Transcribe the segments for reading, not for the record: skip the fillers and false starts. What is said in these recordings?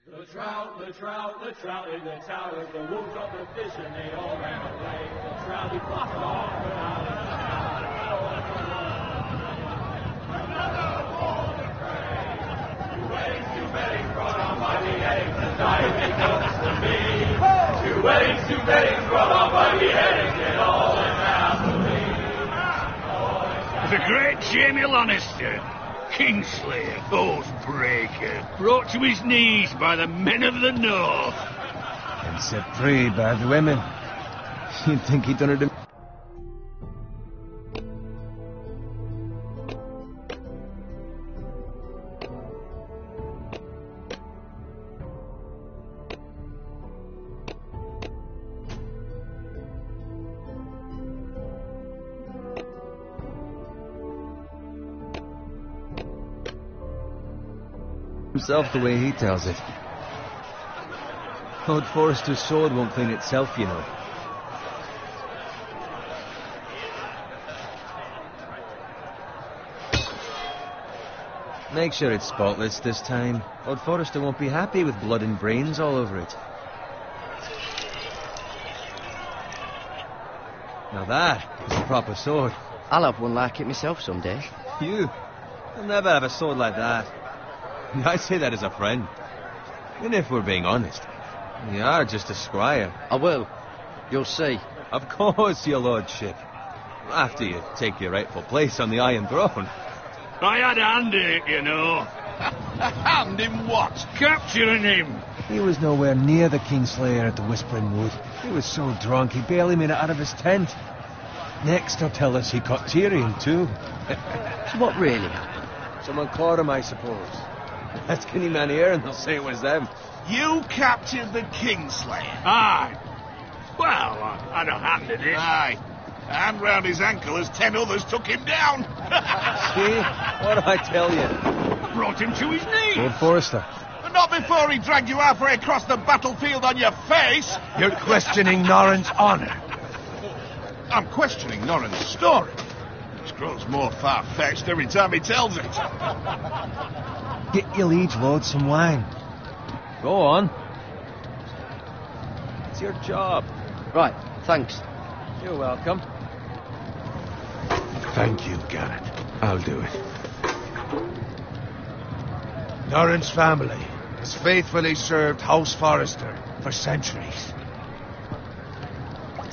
The trout in the towers, the wolves got the fish and they all ran away. The trout, he flopped off and out of the another for the prey. Two weddings brought on by the eggs, and diving comes to me. Two weddings brought on by the eggs, and all in happily. The great Jamie Lannister, Kingslayer, Oathbreaker, brought to his knees by the men of the North. And set free by the women. You'd think he'd done it himself the way he tells it. Lord Forrester's sword won't clean itself, you know. Make sure it's spotless this time. Lord Forrester won't be happy with blood and brains all over it. Now that is a proper sword. I'll have one like it myself someday. You? You'll never have a sword like that. I say that as a friend. And if we're being honest, you are just a squire. I will. You'll see. Of course, your lordship. After you take your rightful place on the Iron Throne. I had a hand in it, you know. A hand in what? Capturing him. He was nowhere near the Kingslayer at the Whispering Wood. He was so drunk he barely made it out of his tent. Next he'll tell us he caught Tyrion too. So what really happened? Someone caught him, I suppose. Ask any man here and they'll say it was them. You captured the Kingslayer? Aye. Well, I had a hand in it. Aye. A hand round his ankle as 10 others took him down. See? What do I tell you? I brought him to his knees. Lord Forrester. But not before he dragged you halfway across the battlefield on your face. You're questioning Norrin's honor. I'm questioning Norrin's story. Which grows more far-fetched every time he tells it. Get your liege lord some wine. Go on. It's your job. Right, thanks. You're welcome. Thank you, Garrett. I'll do it. Norrin's family has faithfully served House Forrester for centuries.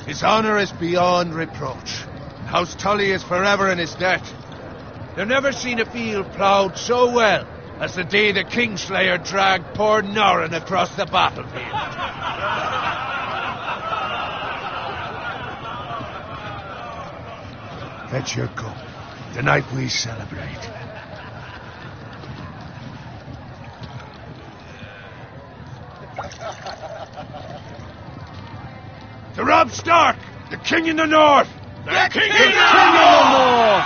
His honor is beyond reproach. House Tully is forever in his debt. They've never seen a field ploughed so well as the day the Kingslayer dragged poor Norrin across the battlefield. Fetch your cup. Tonight we celebrate. To Robb Stark, the King in the North! The King in the North!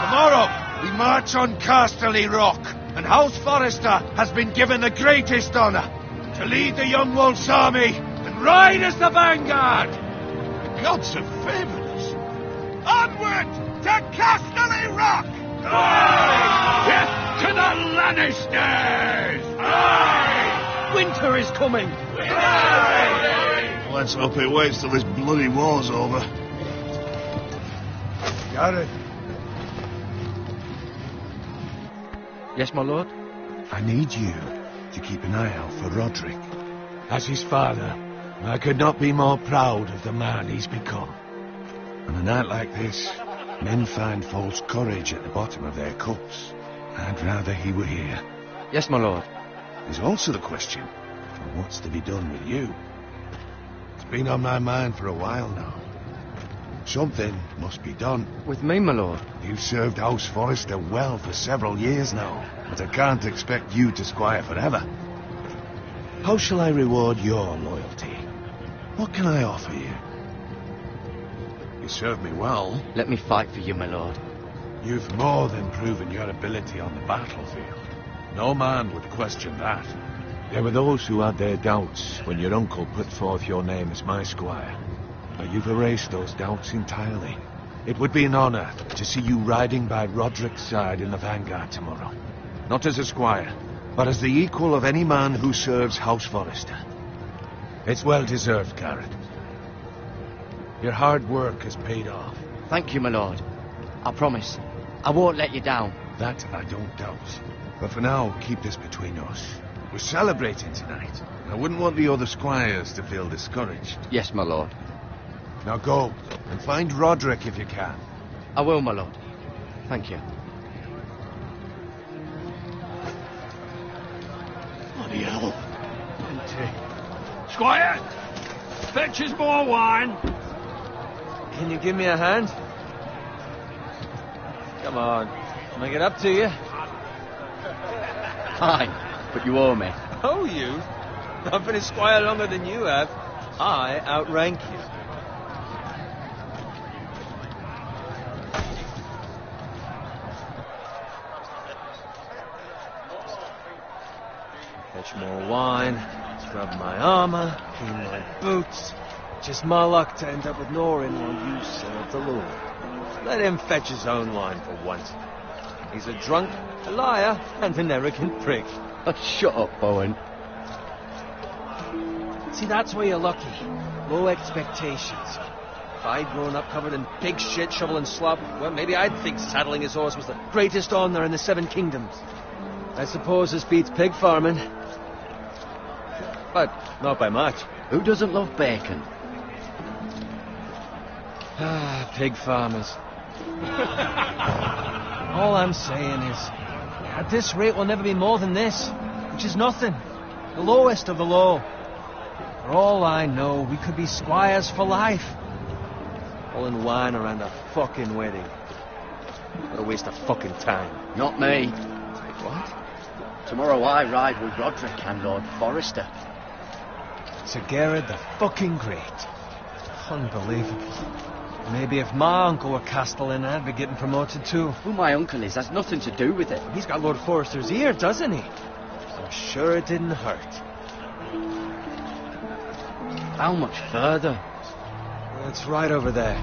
Tomorrow, we march on Casterly Rock, and House Forrester has been given the greatest honor to lead the Young Wolf's army and ride as the vanguard! The gods have favored us. Onward to Casterly Rock! Aye! Death to the Lannisters! Aye! Winter is coming! Aye! Let's hope it waits till this bloody war's over. Garrett, Yes, my lord? I need you to keep an eye out for Roderick. As his father, I could not be more proud of the man he's become. On a night like this, men find false courage at the bottom of their cups. I'd rather he were here. Yes, my lord. There's also the question of what's to be done with you. It's been on my mind for a while now. Something must be done. With me, my lord? You've served House Forrester well for several years now, but I can't expect you to squire forever. How shall I reward your loyalty? What can I offer you? You served me well. Let me fight for you, my lord. You've more than proven your ability on the battlefield. No man would question that. There were those who had their doubts when your uncle put forth your name as my squire. But you've erased those doubts entirely. It would be an honor to see you riding by Roderick's side in the vanguard tomorrow. Not as a squire, but as the equal of any man who serves House Forrester. It's well deserved, Garrett. Your hard work has paid off. Thank you, my lord. I promise. I won't let you down. That I don't doubt. But for now, keep this between us. We're celebrating tonight. I wouldn't want the other squires to feel discouraged. Yes, my lord. Now go, and find Roderick if you can. I will, my lord. Thank you. Bloody hell. Squire! Fetch us more wine. Can you give me a hand? Come on. Can I get up to you? Fine, but you owe me. Oh, you? I've been a squire longer than you have. I outrank you. Fetch more wine, scrub my armor, clean my boots. Just my luck to end up with Norin while you serve the Lord. Let him fetch his own wine for once. He's a drunk, a liar, and an arrogant prick. Oh, shut up, Owen. See, that's where you're lucky. Low expectations. If I'd grown up covered in pig shit, shovel and slop, well, maybe I'd think saddling his horse was the greatest honour in the Seven Kingdoms. I suppose this beats pig farming. But not by much. Who doesn't love bacon? Ah, pig farmers. All I'm saying is, at this rate we'll never be more than this, which is nothing. The lowest of the low. For all I know, we could be squires for life. Pulling wine around a fucking wedding. What a waste of fucking time. Not me. What? Tomorrow I ride with Roderick and Lord Forrester. Sir Gerard the fucking Great. Unbelievable. Maybe if my uncle were Castellan, I'd be getting promoted too. Who my uncle is has nothing to do with it. He's got Lord Forrester's ear, doesn't he? I'm sure it didn't hurt. How much further? It's right over there.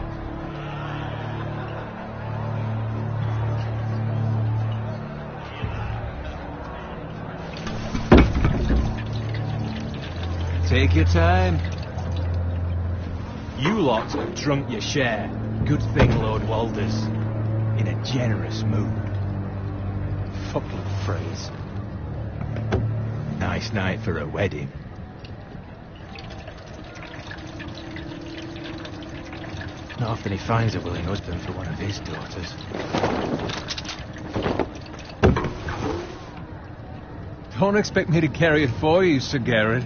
Take your time. You lot have drunk your share. Good thing, Lord Walder's in a generous mood. Fucking phrase. Nice night for a wedding. Not often he finds a willing husband for one of his daughters. Don't expect me to carry it for you, Sir Gerard.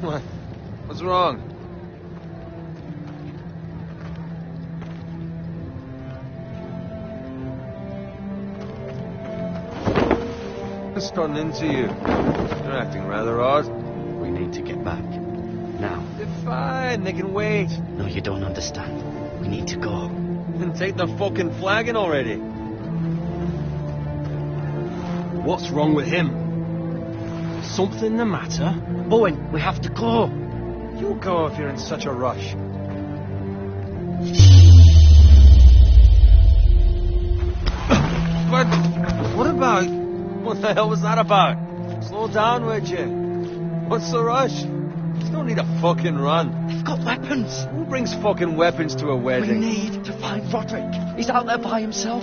What? What's wrong? What's gotten into you? You're acting rather odd. We need to get back. Now. They're fine, they can wait. No, you don't understand. We need to go. Then take the fucking flagon already. What's wrong with him? Something the matter? Owen, we have to go. You go if you're in such a rush. But what about? What the hell was that about? Slow down, would you? What's the rush? There's no need to fucking run. They've got weapons. Who brings fucking weapons to a We wedding? need to find Roderick. He's out there by himself.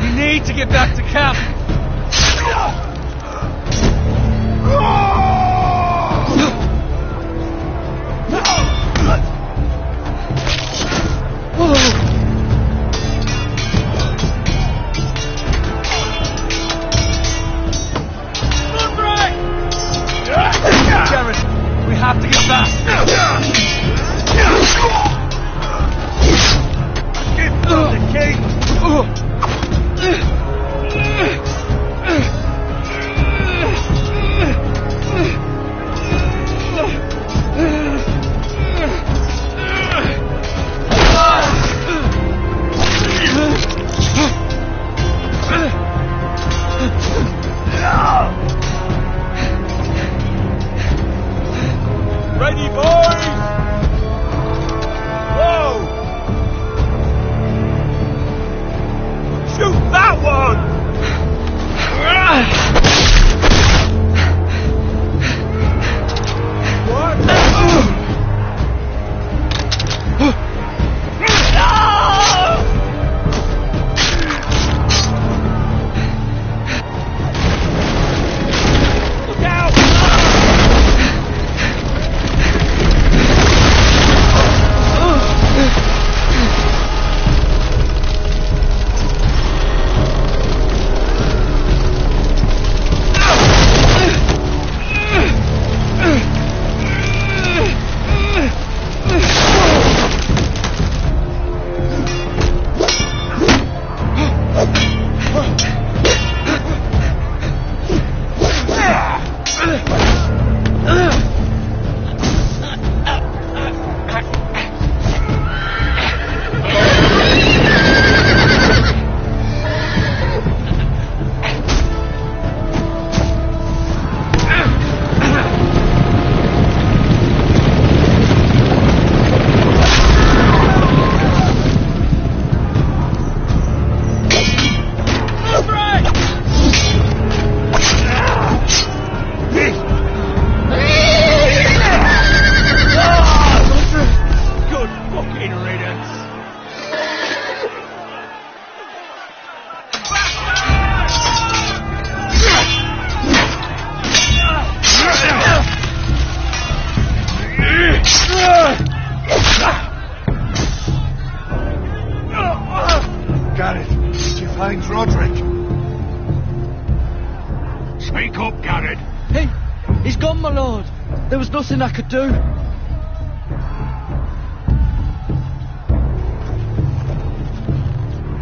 We need to get back to camp. Garrett, we have to get back. Get the king. Gareth, did you find Roderick? Speak up, Gareth. He's gone, my lord. There was nothing I could do.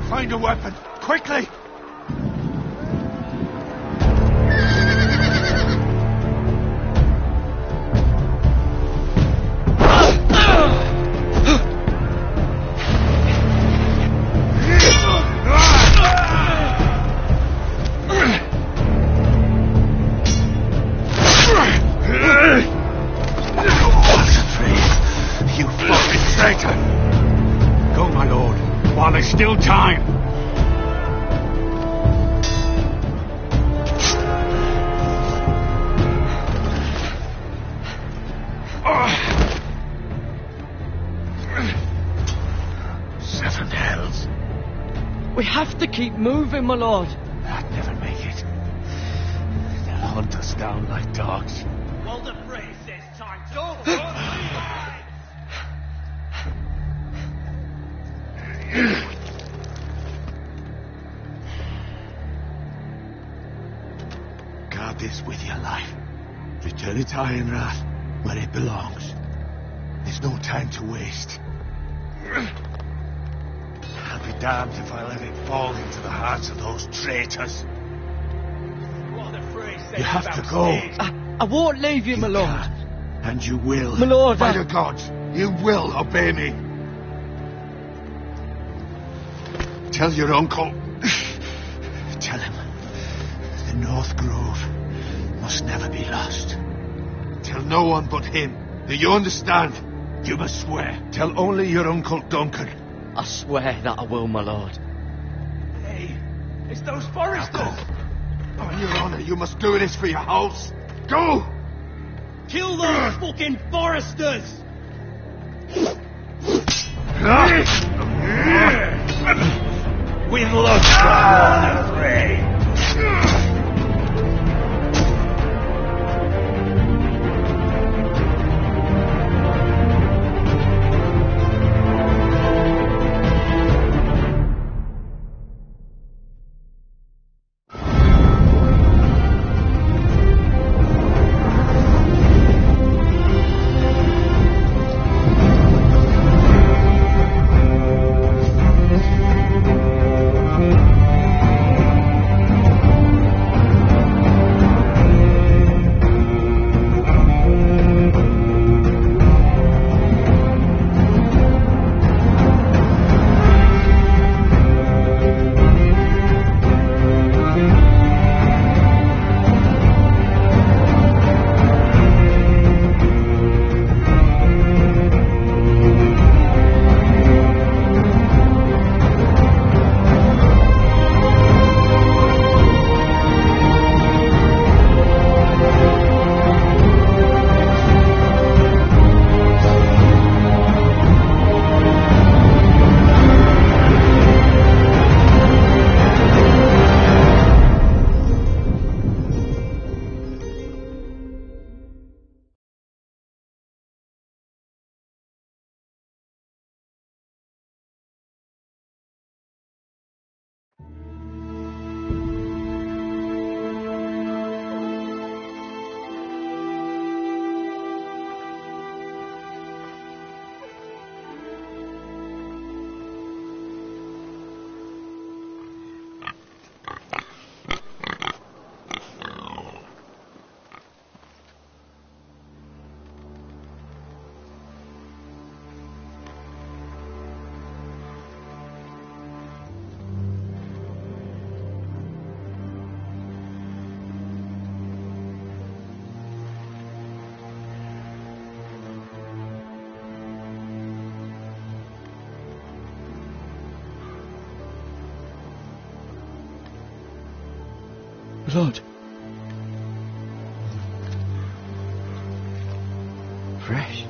Find a weapon, quickly! You fucking traitor! Go, my lord, while there's still time. Seven hells. We have to keep moving, my lord. I'd never make it. They'll hunt us down like dogs. Well, the phrase says time to... Guard this with your life. Return it to Ironrath, where it belongs. There's no time to waste. I'll be damned if I let it fall into the hearts of those traitors. Well, the phrase says You have to about go. stage. I won't leave you, my lord. can, and you will. My lord, By I- the gods, you will obey me. Tell your uncle. Tell him the North Grove must never be lost. Tell no one but him. Do you understand? You must swear. Tell only your Uncle Duncan. I swear that I will, my lord. Hey, it's those foresters. On your honor, you must do this for your house. Go! Kill those fucking foresters. With lust on the prey. Blood. Fresh.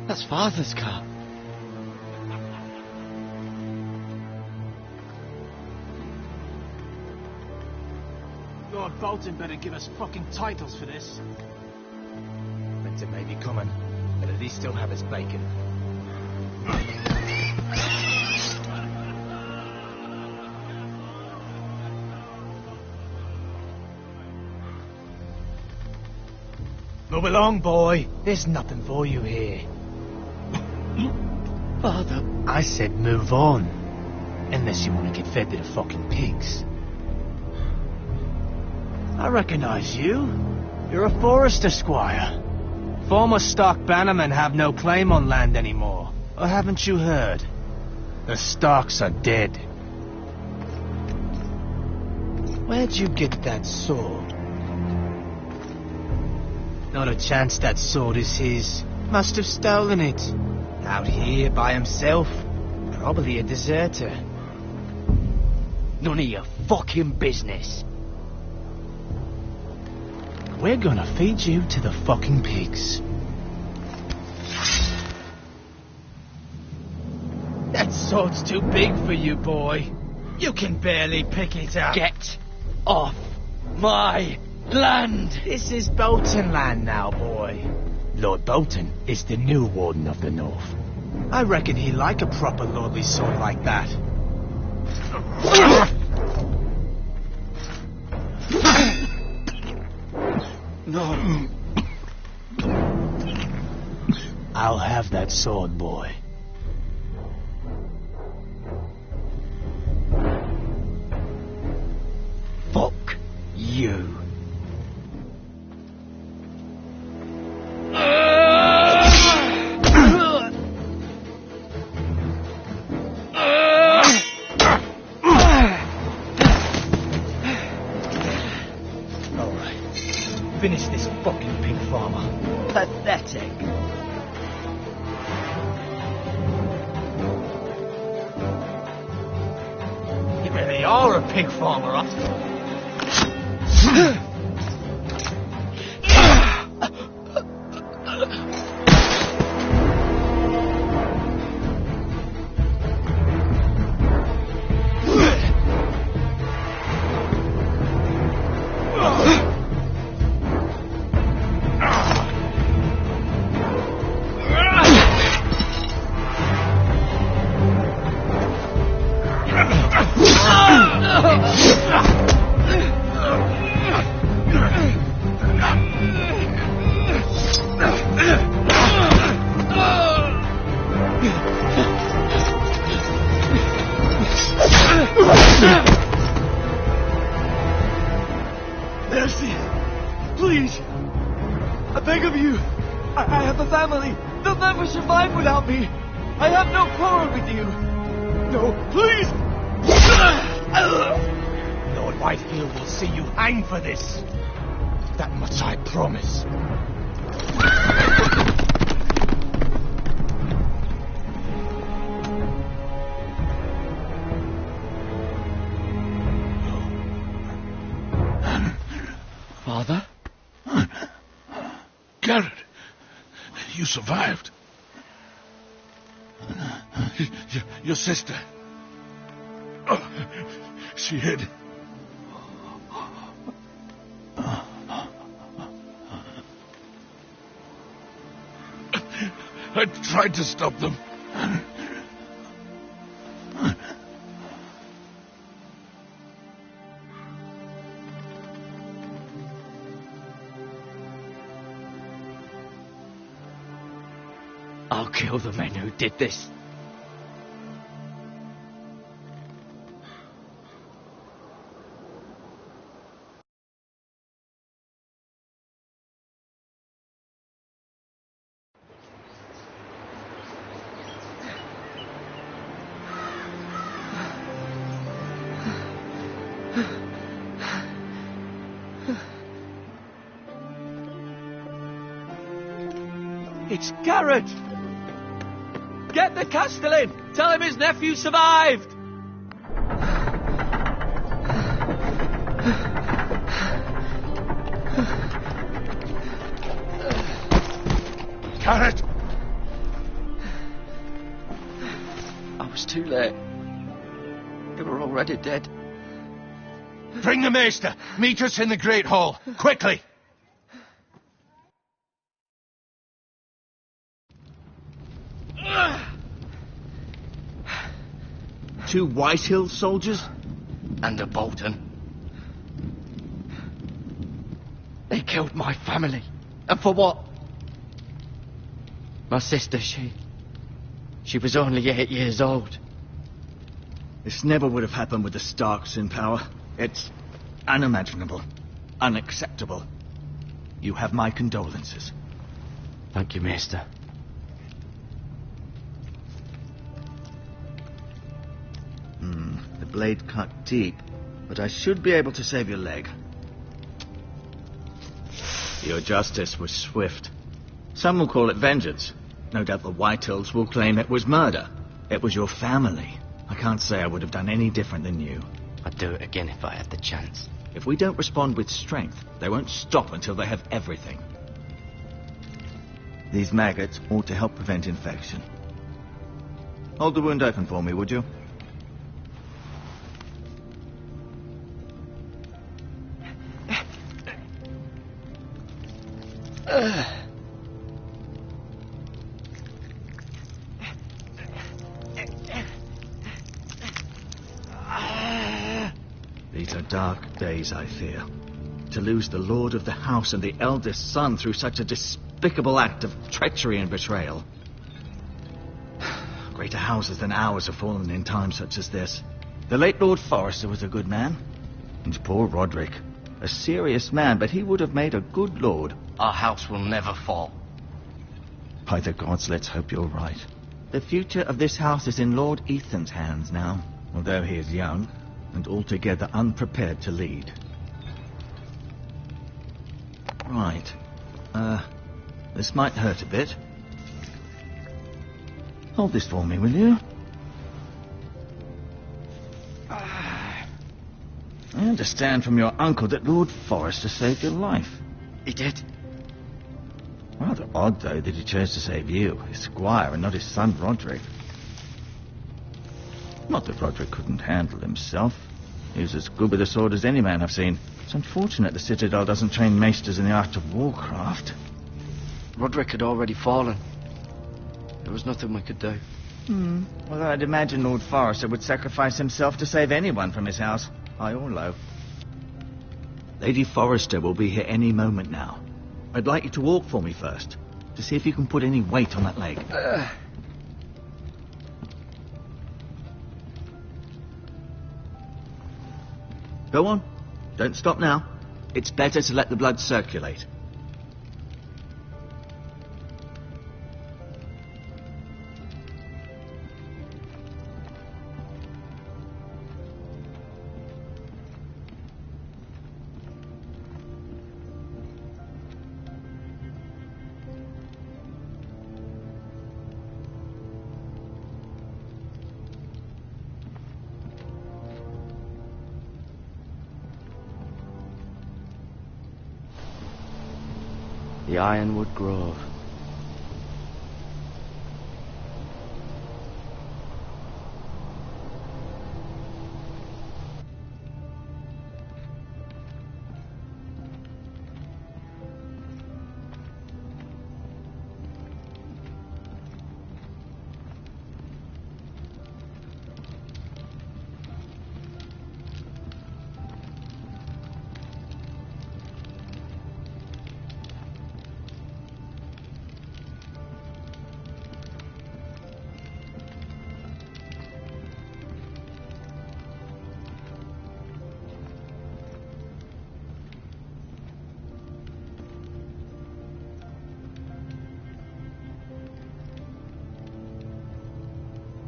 That's Father's car. Lord Bolton better give us fucking titles for this. Winter may be coming, but at least still have his bacon. Move along, boy. There's nothing for you here. Father. I said move on. Unless you want to get fed to the fucking pigs. I recognize you. You're a forester squire. Former stock bannermen have no claim on land anymore. Or haven't you heard? The Starks are dead. Where'd you get that sword? Not a chance that sword is his. Must have stolen it. Out here by himself. Probably a deserter. None of your fucking business. We're gonna feed you to the fucking pigs. That sword's too big for you, boy. You can barely pick it up. Get off my land! This is Bolton land now, boy. Lord Bolton is the new Warden of the North. I reckon he'd like a proper lordly sword like that. No. I'll have that sword, boy. Fuck you. Finish this fucking pig farmer. Pathetic. You really are a pig farmer, Mercy! Please! I beg of you! I have a family! They'll never survive without me! I have no quarrel with you! No, please! Lord Whitefield will see you hang for this. That much I promise. Father? Garrett, you survived. Your sister. Oh, she hid. I tried to stop them. I'll kill the men who did this. It's Garrett! Get the Castellan! Tell him his nephew survived! Garrett! I was too late. They were already dead. Bring the maester. Meet us in the Great Hall. Quickly! Two Whitehill soldiers? And a Bolton. They killed my family. And for what? My sister, she was only 8 years old. This never would have happened with the Starks in power. It's unimaginable. Unacceptable. You have my condolences. Thank you, Maester. The blade cut deep, but I should be able to save your leg. Your justice was swift. Some will call it vengeance. No doubt the Whitehills will claim it was murder. It was your family. I can't say I would have done any different than you. I'd do it again if I had the chance. If we don't respond with strength, they won't stop until they have everything. These maggots ought to help prevent infection. Hold the wound open for me, would you? These are dark days, I fear. To lose the lord of the house and the eldest son through such a despicable act of treachery and betrayal. Greater houses than ours have fallen in times such as this. The late Lord Forrester was a good man. And poor Roderick. A serious man, but he would have made a good lord. Our house will never fall. By the gods, let's hope you're right. The future of this house is in Lord Ethan's hands now, although he is young and altogether unprepared to lead. Right. This might hurt a bit. Hold this for me, will you? I understand from your uncle that Lord Forrester saved your life. He did. Rather odd, though, that he chose to save you, his squire, and not his son Roderick. Not that Roderick couldn't handle himself. He was as good with a sword as any man I've seen. It's unfortunate the Citadel doesn't train maesters in the art of warcraft. Roderick had already fallen. There was nothing we could do. Well, I'd imagine Lord Forrester would sacrifice himself to save anyone from his house, high or low. Lady Forrester will be here any moment now. I'd like you to walk for me first, to see if you can put any weight on that leg. Go on. Don't stop now. It's better to let the blood circulate. The Ironwood Grove.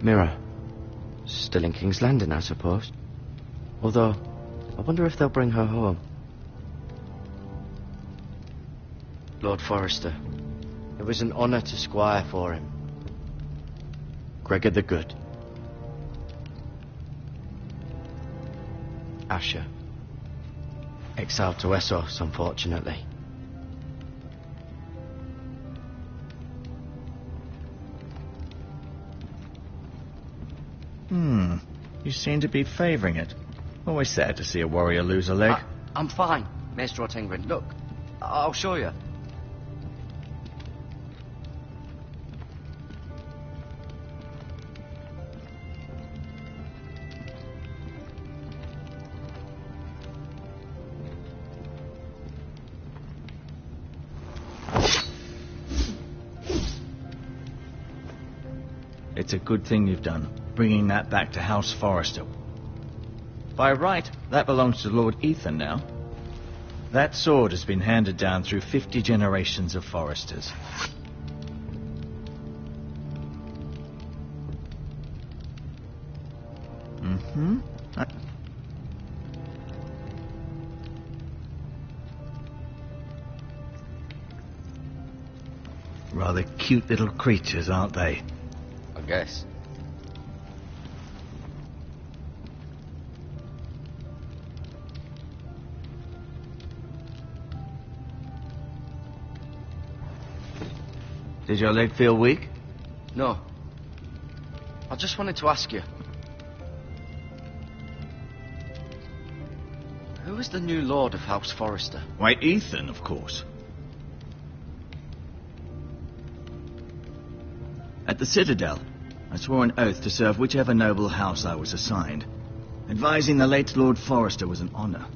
Mirror. Still in King's Landing, I suppose. Although, I wonder if they'll bring her home. Lord Forrester. It was an honour to squire for him. Gregor the Good. Asher. Exiled to Essos, unfortunately. You seem to be favouring it. Always sad to see a warrior lose a leg. I'm fine, Maestro Tingrin. Look, I'll show you. It's a good thing you've done, bringing that back to House Forrester. By right, that belongs to Lord Ethan now. That sword has been handed down through 50 generations of Forresters. Rather cute little creatures, aren't they? I guess. Did your leg feel weak? No. I just wanted to ask you. Who is the new Lord of House Forrester? Why, Ethan, of course. At the Citadel, I swore an oath to serve whichever noble house I was assigned. Advising the late Lord Forrester was an honour.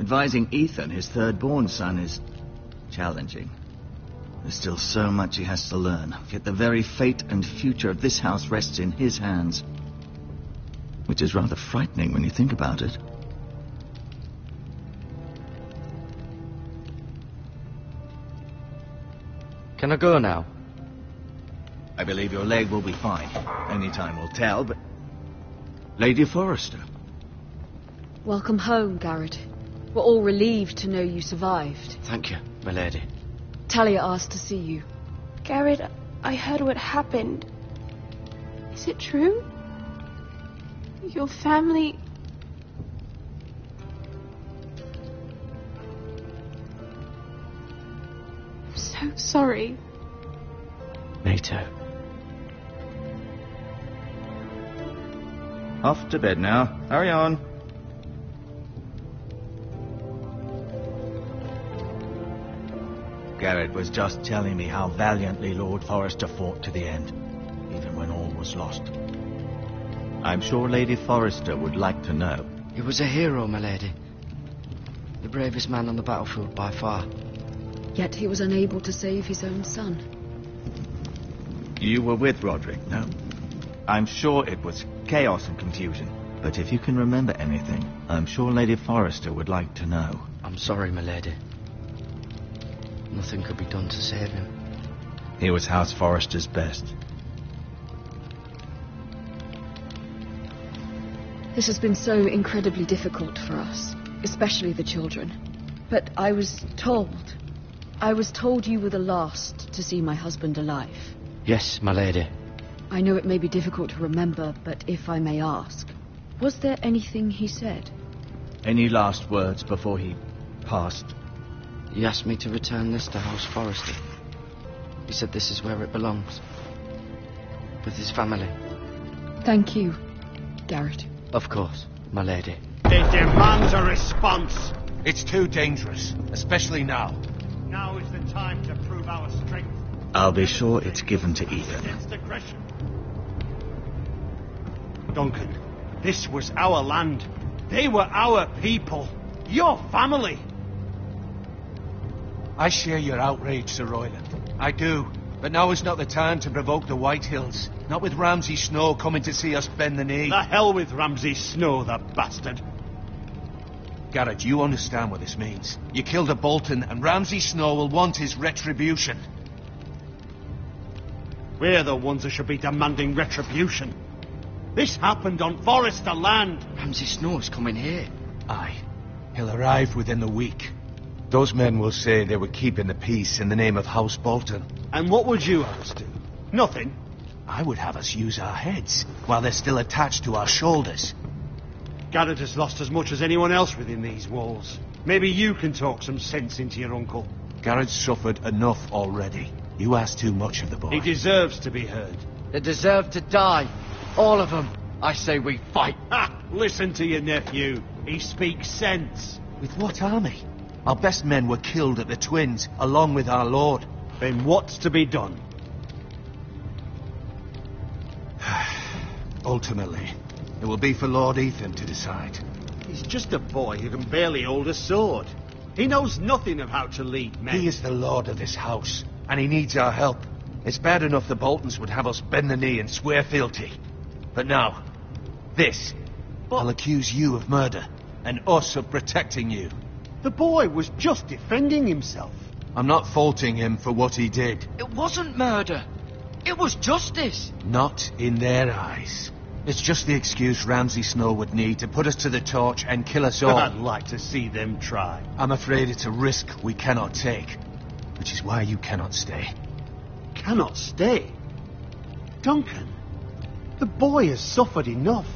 Advising Ethan, his third-born son, is challenging. There's still so much he has to learn, yet the very fate and future of this house rests in his hands. Which is rather frightening when you think about it. Can I go now? I believe your leg will be fine. Only time will tell, but... Lady Forrester. Welcome home, Garrett. We're all relieved to know you survived. Thank you, my lady. Talia asked to see you. Garrett, I heard what happened. Is it true? Your family... I'm so sorry. Nato. Off to bed now. Hurry on. Garrett was just telling me how valiantly Lord Forrester fought to the end, even when all was lost. I'm sure Lady Forrester would like to know. He was a hero, my lady. The bravest man on the battlefield by far. Yet he was unable to save his own son. You were with Roderick, no? I'm sure it was chaos and confusion. But if you can remember anything, I'm sure Lady Forrester would like to know. I'm sorry, my lady. Nothing could be done to save him. He was House Forrester's best. This has been so incredibly difficult for us, especially the children. But I was told you were the last to see my husband alive. Yes, my lady. I know it may be difficult to remember, but if I may ask, was there anything he said? Any last words before he passed? He asked me to return this to House Forrester. He said this is where it belongs. With his family. Thank you, Garrett. Of course, my lady. It demands a response. It's too dangerous, especially now. Now is the time to prove our strength. I'll be sure it's given to Ethan. Against aggression. Duncan, this was our land. They were our people. Your family. I share your outrage, Sir Royland. I do. But now is not the time to provoke the White Hills. Not with Ramsay Snow coming to see us bend the knee. The hell with Ramsay Snow, the bastard. Garrett, you understand what this means. You killed a Bolton, and Ramsay Snow will want his retribution. We're the ones that should be demanding retribution. This happened on Forrester land. Ramsay Snow's coming here. Aye. He'll arrive within the week. Those men will say they were keeping the peace in the name of House Bolton. And what would you have us do? Nothing. I would have us use our heads while they're still attached to our shoulders. Garrett has lost as much as anyone else within these walls. Maybe you can talk some sense into your uncle. Garrett's suffered enough already. You ask too much of the boy. He deserves to be heard. They deserve to die. All of them. I say we fight. Ha! Listen to your nephew. He speaks sense. With what army? Our best men were killed at the Twins, along with our lord. Then what's to be done? Ultimately, it will be for Lord Ethan to decide. He's just a boy who can barely hold a sword. He knows nothing of how to lead men. He is the lord of this house, and he needs our help. It's bad enough the Boltons would have us bend the knee and swear fealty. But now, this. I'll accuse you of murder, and us of protecting you. The boy was just defending himself. I'm not faulting him for what he did. It wasn't murder. It was justice. Not in their eyes. It's just the excuse Ramsay Snow would need to put us to the torch and kill us all. I'd like to see them try. I'm afraid it's a risk we cannot take, which is why you cannot stay. Cannot stay? Duncan, the boy has suffered enough.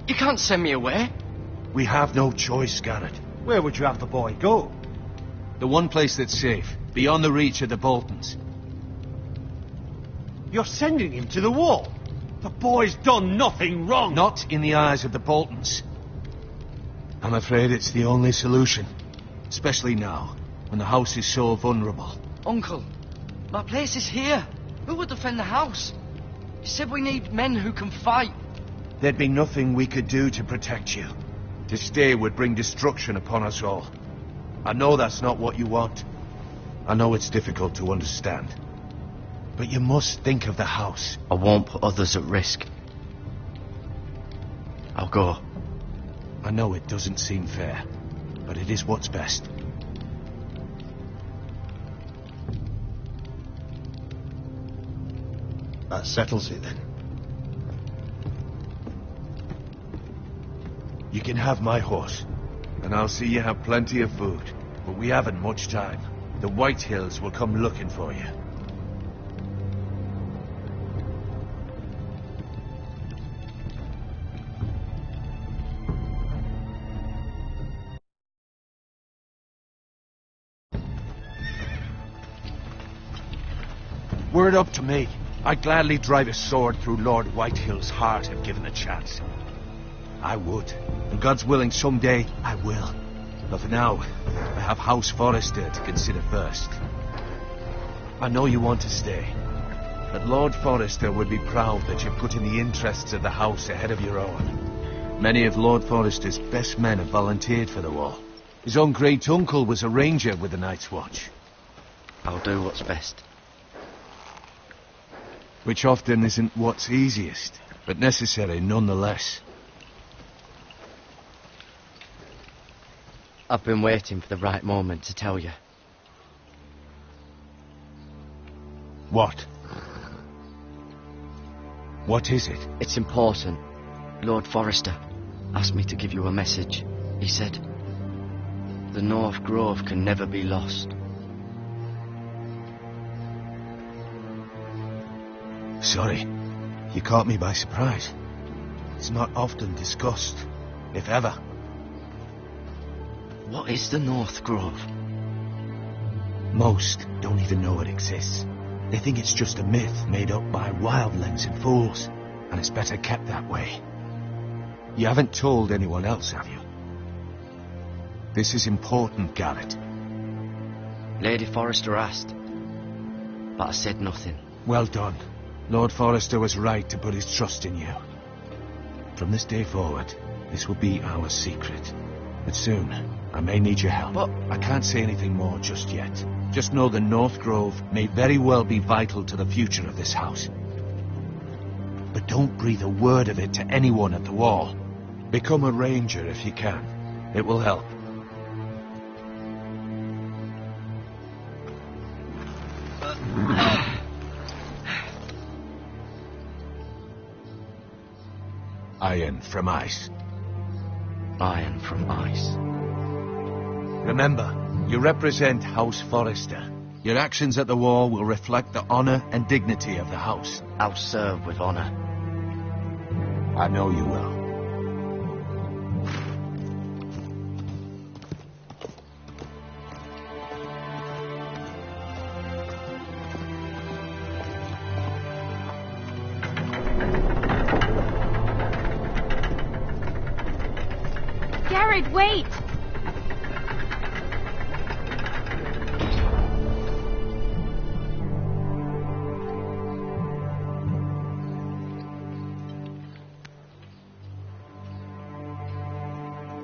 You can't send me away. We have no choice, Garrett. Where would you have the boy go? The one place that's safe, beyond the reach of the Boltons. You're sending him to the wall. The boy's done nothing wrong. Not in the eyes of the Boltons. I'm afraid it's the only solution. Especially now, when the house is so vulnerable. Uncle, my place is here. Who will defend the house? You said we need men who can fight. There'd be nothing we could do to protect you. To stay would bring destruction upon us all. I know that's not what you want. I know it's difficult to understand. But you must think of the house. I won't put others at risk. I'll go. I know it doesn't seem fair, but it is what's best. That settles it then. You can have my horse, and I'll see you have plenty of food. But we haven't much time. The White Hills will come looking for you. Were it up to me, I'd gladly drive a sword through Lord Whitehill's heart if given the chance. I would, and God's willing someday I will. But for now, I have House Forrester to consider first. I know you want to stay, but Lord Forrester would be proud that you're putting the interests of the house ahead of your own. Many of Lord Forrester's best men have volunteered for the war. His own great-uncle was a ranger with the Night's Watch. I'll do what's best. Which often isn't what's easiest, but necessary nonetheless. I've been waiting for the right moment to tell you. What? What is it? It's important. Lord Forrester asked me to give you a message. He said, the North Grove can never be lost. Sorry, you caught me by surprise. It's not often discussed, if ever. What is the North Grove? Most don't even know it exists. They think it's just a myth made up by wildlings and fools, and it's better kept that way. You haven't told anyone else, have you? This is important, Garrett. Lady Forrester asked, but I said nothing. Well done. Lord Forrester was right to put his trust in you. From this day forward, this will be our secret. But soon, I may need your help. But I can't say anything more just yet. Just know the North Grove may very well be vital to the future of this house. But don't breathe a word of it to anyone at the wall. Become a ranger if you can. It will help. Iron from ice. Iron from ice. Remember, You represent House Forrester. Your actions at the war will reflect the honor and dignity of the house. I'll serve with honor. I know you will. Garrett, wait!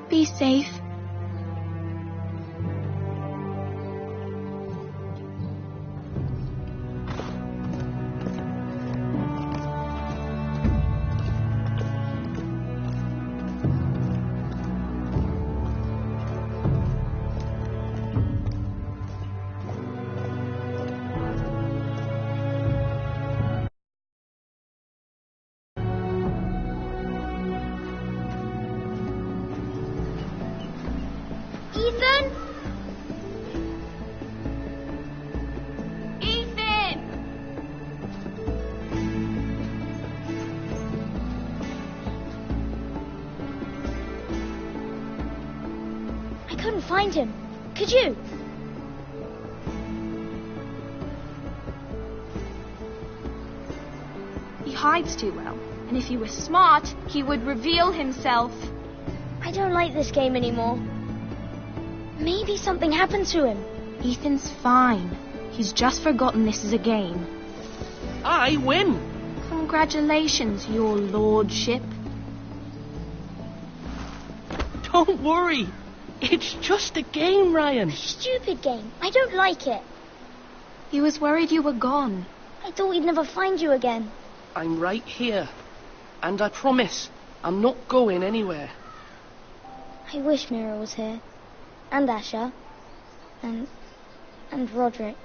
Be safe. Ethan? Ethan! I couldn't find him. Could you? He hides too well, and if he were smart, he would reveal himself. I don't like this game anymore. Maybe something happened to him. Ethan's fine. He's just forgotten this is a game. I win! Congratulations, your lordship. Don't worry. It's just a game, Ryan. Stupid game. I don't like it. He was worried you were gone. I thought we'd never find you again. I'm right here. And I promise, I'm not going anywhere. I wish Mira was here. And Asher. And Roderick.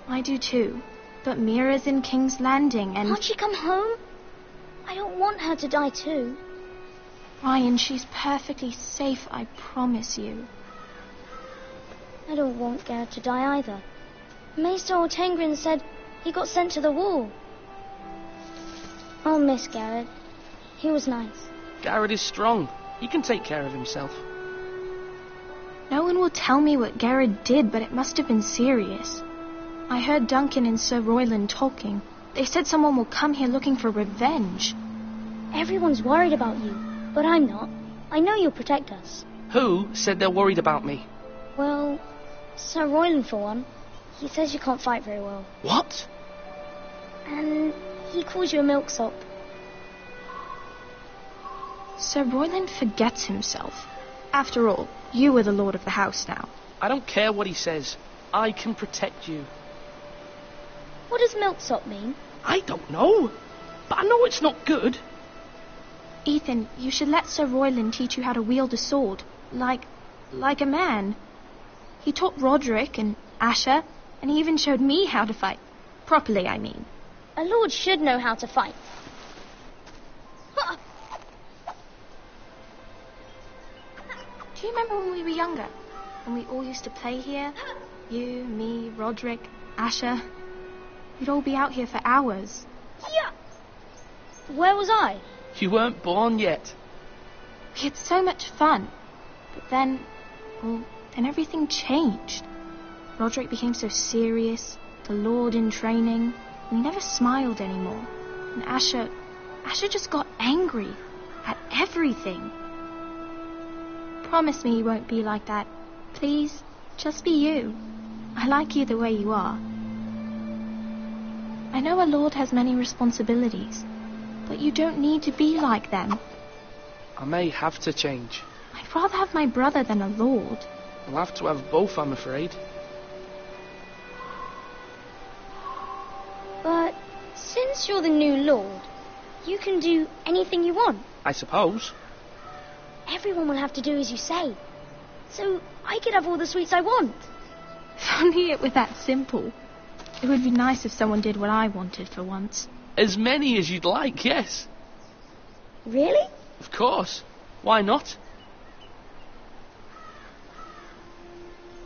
I do too. But Mira's in King's Landing and... Can't she come home? I don't want her to die too. Ryan, she's perfectly safe, I promise you. I don't want Garrett to die either. Maester Ortengrin said he got sent to the wall. I'll miss Garrett. He was nice. Garrett is strong. He can take care of himself. No one will tell me what Garrett did, but it must have been serious. I heard Duncan and Sir Royland talking. They said someone will come here looking for revenge. Everyone's worried about you, but I'm not. I know you'll protect us. Who said they're worried about me? Well, Sir Royland for one. He says you can't fight very well. What? And he calls you a milksop. Sir Royland forgets himself. After all, you are the lord of the house now. I don't care what he says. I can protect you. What does milksop mean? I don't know. But I know it's not good. Ethan, you should let Sir Royland teach you how to wield a sword. Like a man. He taught Roderick and Asher, and he even showed me how to fight. Properly, I mean. A lord should know how to fight. Do you remember when we were younger? When we all used to play here? You, me, Roderick, Asher. We'd all be out here for hours. Yeah. Where was I? You weren't born yet. We had so much fun. But then everything changed. Roderick became so serious, the lord in training, and he never smiled anymore. And Asher just got angry at everything. Promise me you won't be like that. Please, just be you. I like you the way you are. I know a lord has many responsibilities, but you don't need to be like them. I may have to change. I'd rather have my brother than a lord. I'll have to have both, I'm afraid. But since you're the new lord, you can do anything you want. I suppose. Everyone will have to do as you say. So I could have all the sweets I want. If only it were that simple. It would be nice if someone did what I wanted for once. As many as you'd like, yes. Really? Of course. Why not?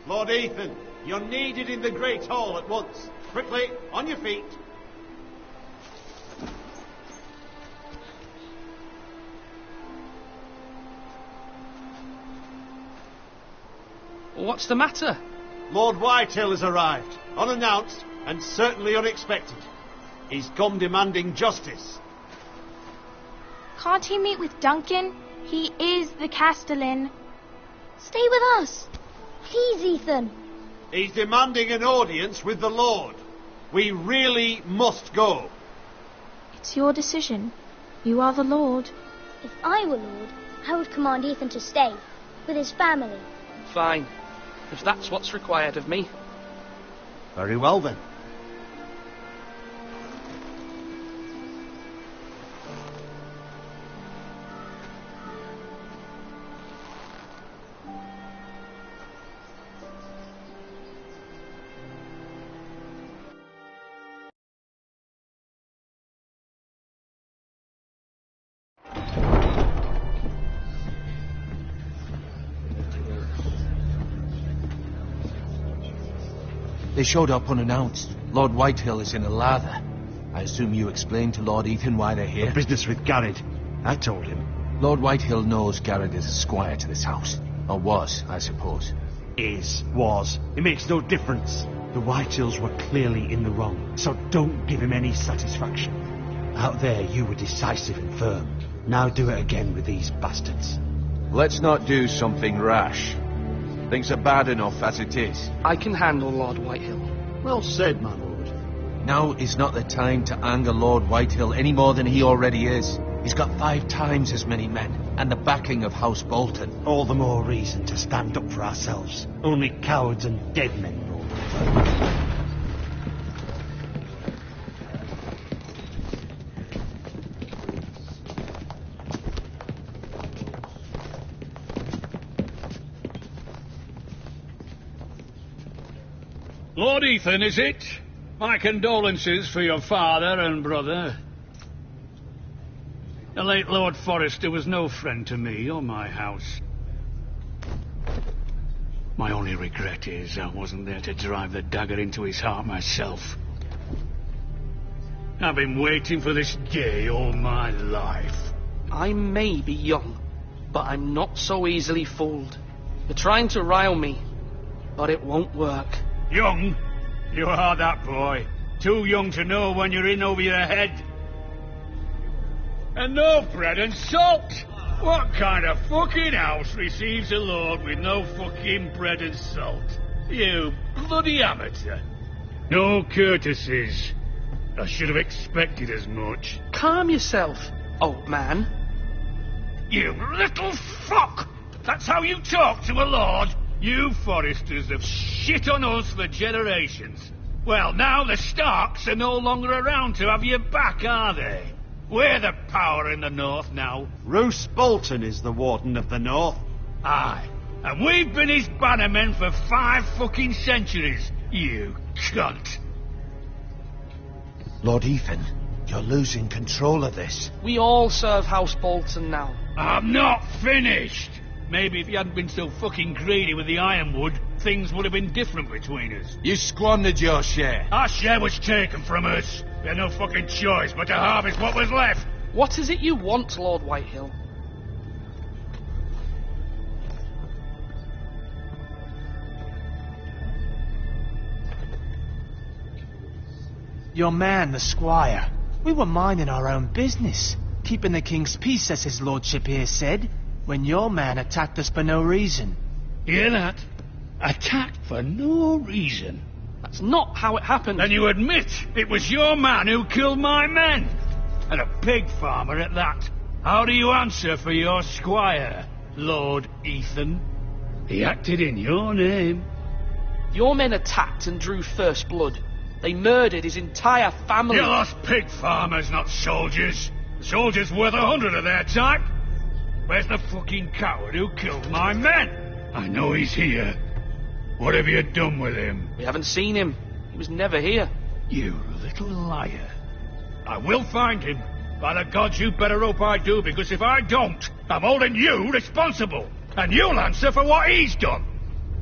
Lord Ethan, you're needed in the Great Hall at once. Quickly, on your feet. What's the matter? Lord Whitehill has arrived, unannounced and certainly unexpected. He's come demanding justice. Can't he meet with Duncan? He is the Castellan. Stay with us. Please, Ethan. He's demanding an audience with the Lord. We really must go. It's your decision. You are the Lord. If I were Lord, I would command Ethan to stay with his family. Fine. If that's what's required of me. Very well then. They showed up unannounced. Lord Whitehill is in a lather. I assume you explained to Lord Ethan why they're here? The business with Garrett. I told him. Lord Whitehill knows Garrett is a squire to this house. Or was, I suppose. Was. It makes no difference. The Whitehills were clearly in the wrong, so don't give him any satisfaction. Out there you were decisive and firm. Now do it again with these bastards. Let's not do something rash. Things are bad enough as it is. I can handle Lord Whitehill. Well said, my lord. Now is not the time to anger Lord Whitehill any more than he already is. He's got 5 times as many men, and the backing of House Bolton. All the more reason to stand up for ourselves. Only cowards and dead men rule. Lord Ethan, is it? My condolences for your father and brother. The late Lord Forrester was no friend to me or my house. My only regret is I wasn't there to drive the dagger into his heart myself. I've been waiting for this day all my life. I may be young, but I'm not so easily fooled. You're trying to rile me, but it won't work. Young? You are that boy. Too young to know when you're in over your head. And no bread and salt! What kind of fucking house receives a lord with no fucking bread and salt? You bloody amateur. No courtesies. I should have expected as much. Calm yourself, old man. You little fuck! That's how you talk to a lord? You Forresters have shit on us for generations. Well, now the Starks are no longer around to have your back, are they? We're the power in the north now. Roose Bolton is the Warden of the North. Aye. And we've been his bannermen for 5 fucking centuries, you cunt. Lord Ethan, you're losing control of this. We all serve House Bolton now. I'm not finished. Maybe if you hadn't been so fucking greedy with the ironwood, things would have been different between us. You squandered your share. Our share was taken from us. We had no fucking choice but to harvest what was left. What is it you want, Lord Whitehill? Your man, the squire. We were minding our own business, keeping the king's peace, as his lordship here said, when your man attacked us for no reason. Hear that? Attacked for no reason. That's not how it happened. Then you admit it was your man who killed my men. And a pig farmer at that. How do you answer for your squire, Lord Ethan? He acted in your name. Your men attacked and drew first blood. They murdered his entire family. You lost pig farmers, not soldiers. The soldiers worth 100 of their type. Where's the fucking coward who killed my men? I know he's here. What have you done with him? We haven't seen him. He was never here. You little liar. I will find him. By the gods, you better hope I do, because if I don't, I'm holding you responsible. And you'll answer for what he's done.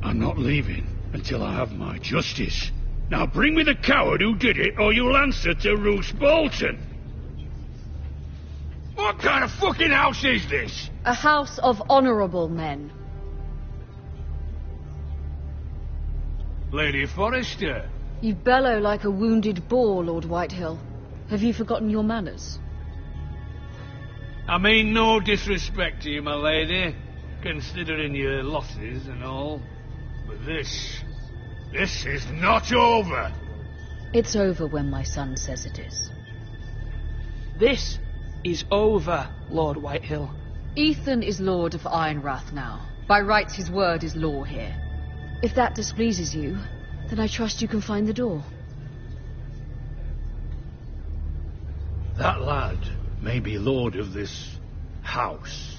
I'm not leaving until I have my justice. Now bring me the coward who did it, or you'll answer to Roose Bolton. What kind of fucking house is this? A house of honourable men. Lady Forrester. You bellow like a wounded boar, Lord Whitehill. Have you forgotten your manners? I mean no disrespect to you, my lady, considering your losses and all. But this is not over. It's over when my son says it is. This is over, Lord Whitehill. Ethan is Lord of Ironrath now. By rights, his word is law here. If that displeases you, then I trust you can find the door. That lad may be lord of this house,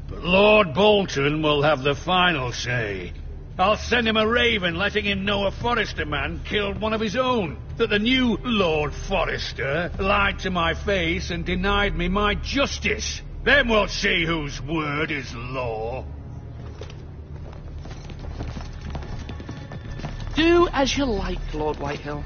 but Lord Bolton will have the final say. I'll send him a raven letting him know a Forrester man killed one of his own, that the new Lord Forrester lied to my face and denied me my justice. Then we'll see whose word is law. Do as you like, Lord Whitehill.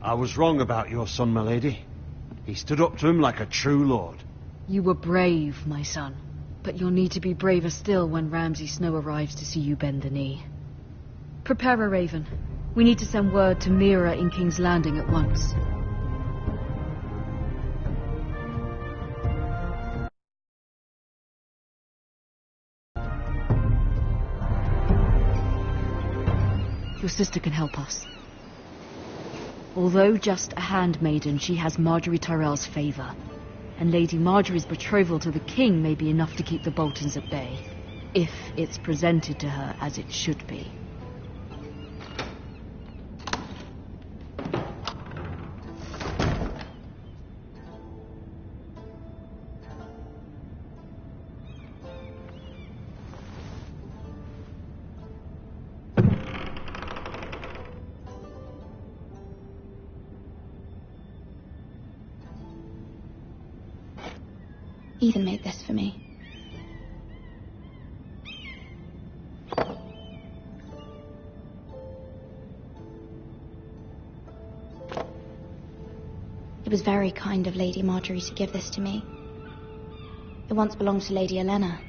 I was wrong about your son, my lady. He stood up to him like a true lord. You were brave, my son. But you'll need to be braver still when Ramsay Snow arrives to see you bend the knee. Prepare a raven. We need to send word to Mira in King's Landing at once. Your sister can help us. Although just a handmaiden, she has Marjorie Tyrell's favour. And Lady Marjorie's betrothal to the king may be enough to keep the Boltons at bay, if it's presented to her as it should be. Ethan made this for me. It was very kind of Lady Marjorie to give this to me. It once belonged to Lady Elena.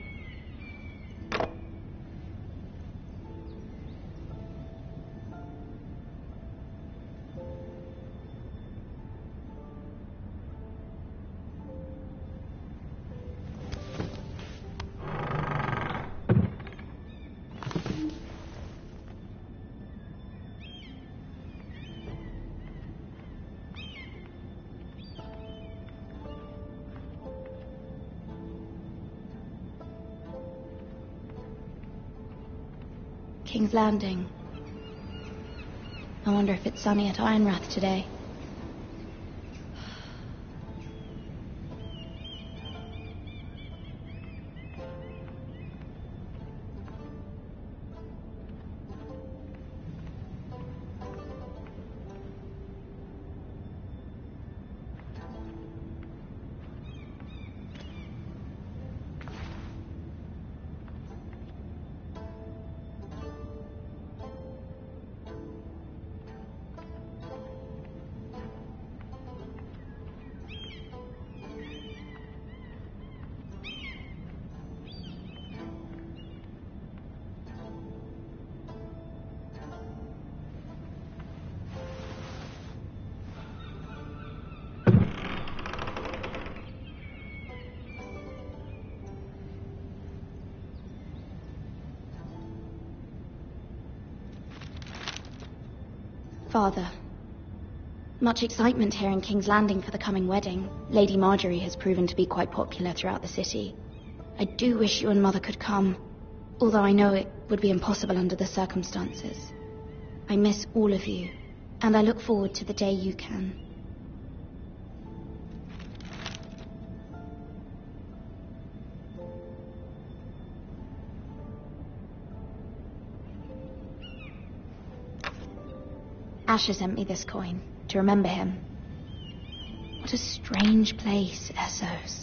King's Landing. I wonder if it's sunny at Ironrath today. Father, much excitement here in King's Landing for the coming wedding. Lady Marjorie has proven to be quite popular throughout the city. I do wish you and Mother could come, although I know it would be impossible under the circumstances. I miss all of you, and I look forward to the day you can. Asher sent me this coin to remember him. What a strange place, Essos.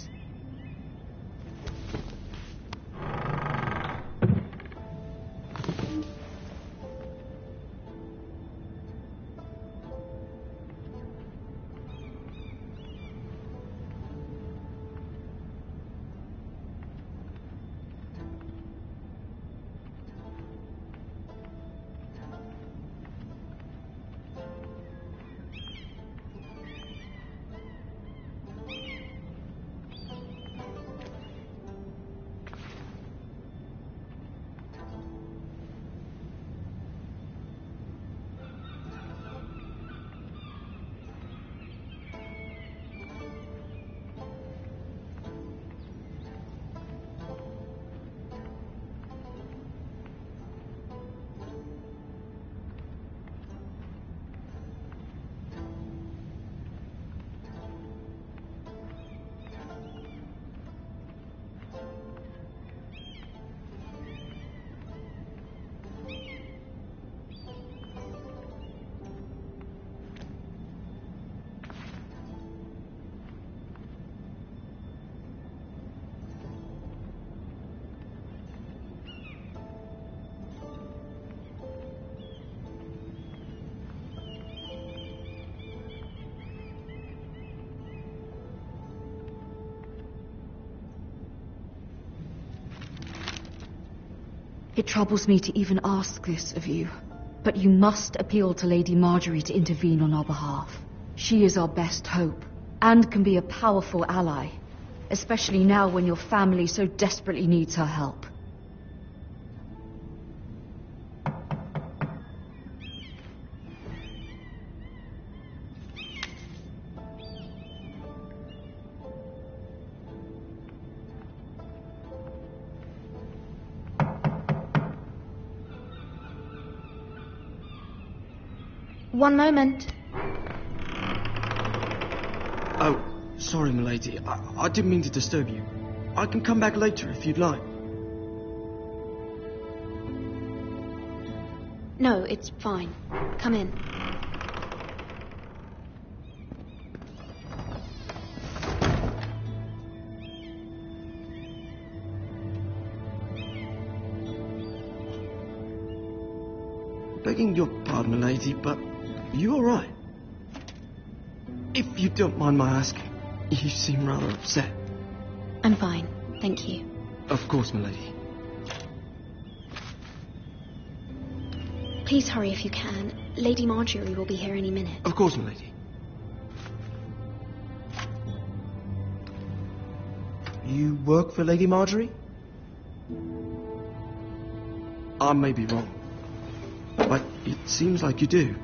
It troubles me to even ask this of you, but you must appeal to Lady Marjorie to intervene on our behalf. She is our best hope, and can be a powerful ally, especially now when your family so desperately needs her help. One moment. Oh, sorry, milady. I didn't mean to disturb you. I can come back later if you'd like. No, it's fine. Come in. Begging your pardon, milady, but you all right? If you don't mind my asking, you seem rather upset. I'm fine, thank you. Of course, milady. Please hurry if you can. Lady Marjorie will be here any minute. Of course, milady. You work for Lady Marjorie? I may be wrong, but it seems like you do.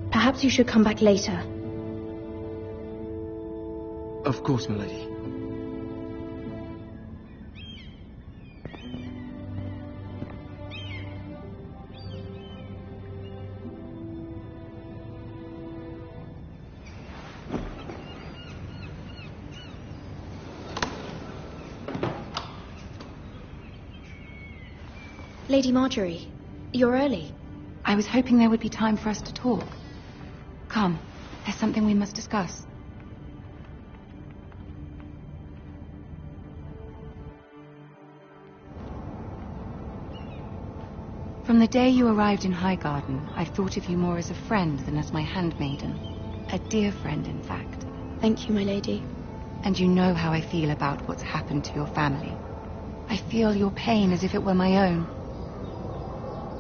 Perhaps you should come back later. Of course, milady. Lady Marjorie, you're early. I was hoping there would be time for us to talk. Come, there's something we must discuss. From the day you arrived in Highgarden, I've thought of you more as a friend than as my handmaiden. A dear friend, in fact. Thank you, my lady. And you know how I feel about what's happened to your family. I feel your pain as if it were my own.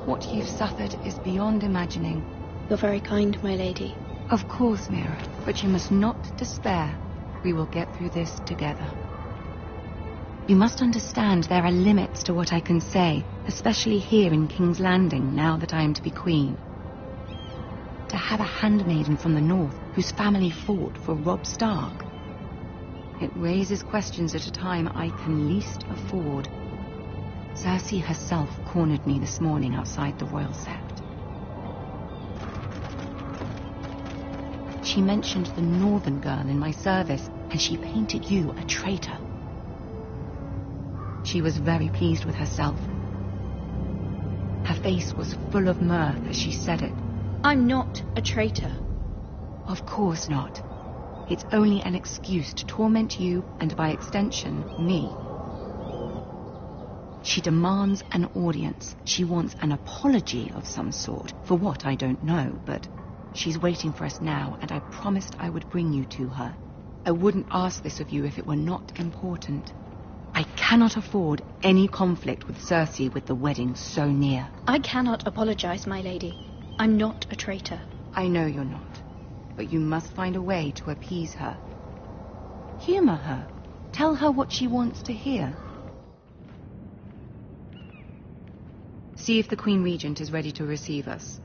What you've suffered is beyond imagining. You're very kind, my lady. Of course, Mira, but you must not despair. We will get through this together. You must understand there are limits to what I can say, especially here in King's Landing, now that I am to be queen. To have a handmaiden from the north whose family fought for Robb Stark. It raises questions at a time I can least afford. Cersei herself cornered me this morning outside the Royal Sept. She mentioned the northern girl in my service, and she painted you a traitor. She was very pleased with herself. Her face was full of mirth as she said it. I'm not a traitor. Of course not. It's only an excuse to torment you and, by extension, me. She demands an audience. She wants an apology of some sort. For what, I don't know, but she's waiting for us now, and I promised I would bring you to her. I wouldn't ask this of you if it were not important. I cannot afford any conflict with Cersei with the wedding so near. I cannot apologize, my lady. I'm not a traitor. I know you're not, but you must find a way to appease her. Humor her. Tell her what she wants to hear. See if the Queen Regent is ready to receive us.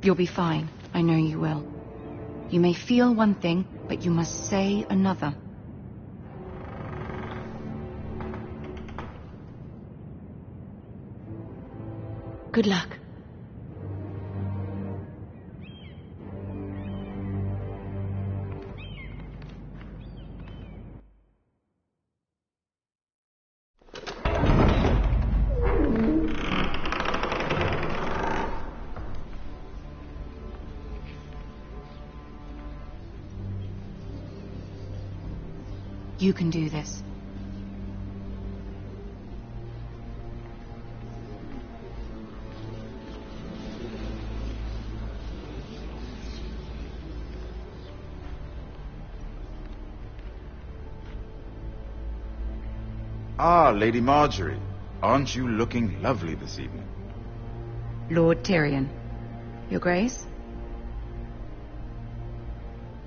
You'll be fine. I know you will. You may feel one thing, but you must say another. Good luck. You can do this. Ah, Lady Marjorie. Aren't you looking lovely this evening? Lord Tyrion. Your Grace?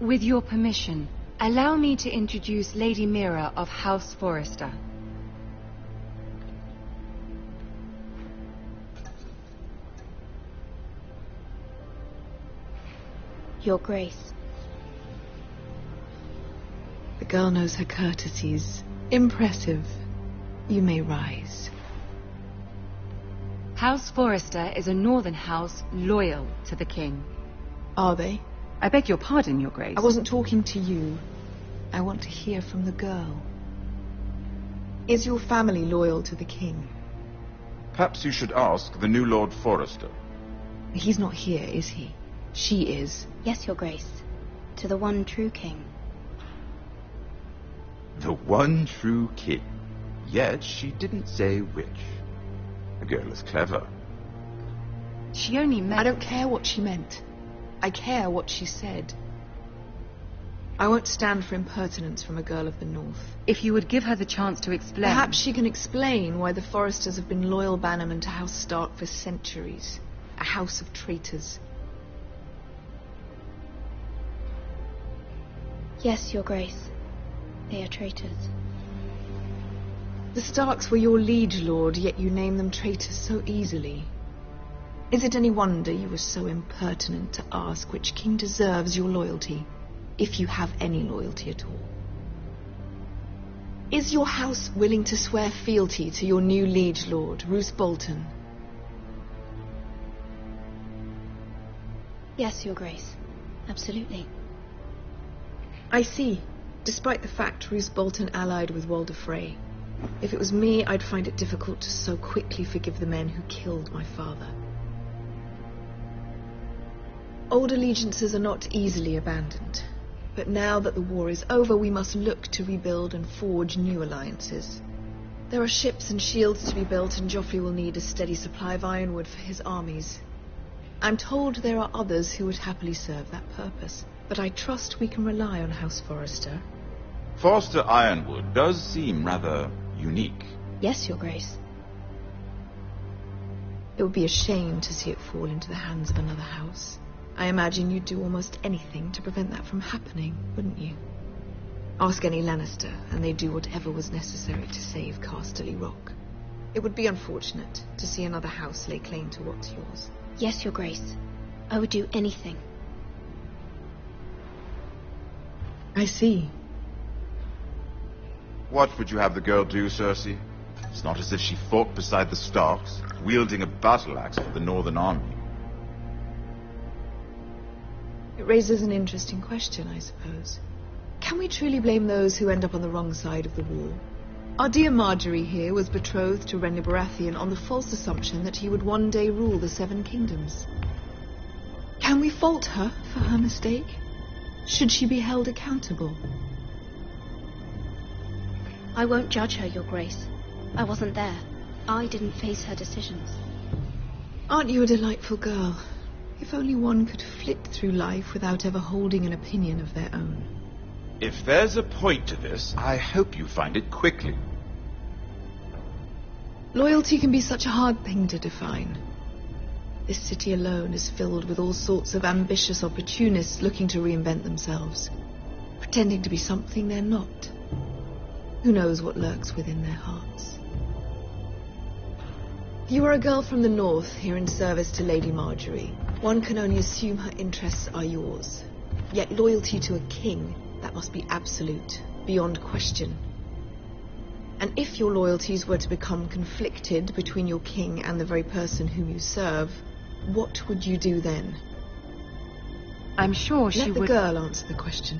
With your permission, allow me to introduce Lady Mira of House Forrester. Your Grace. The girl knows her courtesies. Impressive. You may rise. House Forrester is a northern house loyal to the king. Are they? I beg your pardon, Your Grace. I wasn't talking to you. I want to hear from the girl. Is your family loyal to the king? Perhaps you should ask the new Lord Forrester. He's not here, is he? She is. Yes, Your Grace. To the one true king. The one true king. Yet she didn't say which. The girl is clever. She only meant... I don't care what she meant. I care what she said. I won't stand for impertinence from a girl of the North. If you would give her the chance to explain... Perhaps she can explain why the Forresters have been loyal bannermen to House Stark for centuries. A house of traitors. Yes, Your Grace. They are traitors. The Starks were your liege lord, yet you name them traitors so easily. Is it any wonder you were so impertinent to ask which king deserves your loyalty, if you have any loyalty at all? Is your house willing to swear fealty to your new liege lord, Roose Bolton? Yes, Your Grace. Absolutely. I see. Despite the fact Roose Bolton allied with Walder Frey. If it was me, I'd find it difficult to so quickly forgive the men who killed my father. Old allegiances are not easily abandoned. But now that the war is over, we must look to rebuild and forge new alliances. There are ships and shields to be built, and Joffrey will need a steady supply of ironwood for his armies. I'm told there are others who would happily serve that purpose, but I trust we can rely on House Forrester. Forrester Ironwood does seem rather unique. Yes, Your Grace. It would be a shame to see it fall into the hands of another house. I imagine you'd do almost anything to prevent that from happening, wouldn't you? Ask any Lannister, and they'd do whatever was necessary to save Casterly Rock. It would be unfortunate to see another house lay claim to what's yours. Yes, Your Grace. I would do anything. I see. What would you have the girl do, Cersei? It's not as if she fought beside the Starks, wielding a battle axe for the Northern Army. It raises an interesting question, I suppose. Can we truly blame those who end up on the wrong side of the war? Our dear Marjorie here was betrothed to Renly Baratheon on the false assumption that he would one day rule the Seven Kingdoms. Can we fault her for her mistake? Should she be held accountable? I won't judge her, Your Grace. I wasn't there. I didn't face her decisions. Aren't you a delightful girl? If only one could flit through life without ever holding an opinion of their own. If there's a point to this, I hope you find it quickly. Loyalty can be such a hard thing to define. This city alone is filled with all sorts of ambitious opportunists looking to reinvent themselves, pretending to be something they're not. Who knows what lurks within their hearts? You are a girl from the north, here in service to Lady Marjorie. One can only assume her interests are yours. Yet loyalty to a king, that must be absolute, beyond question. And if your loyalties were to become conflicted between your king and the very person whom you serve, what would you do then? I'm sure she would... Let the girl answer the question.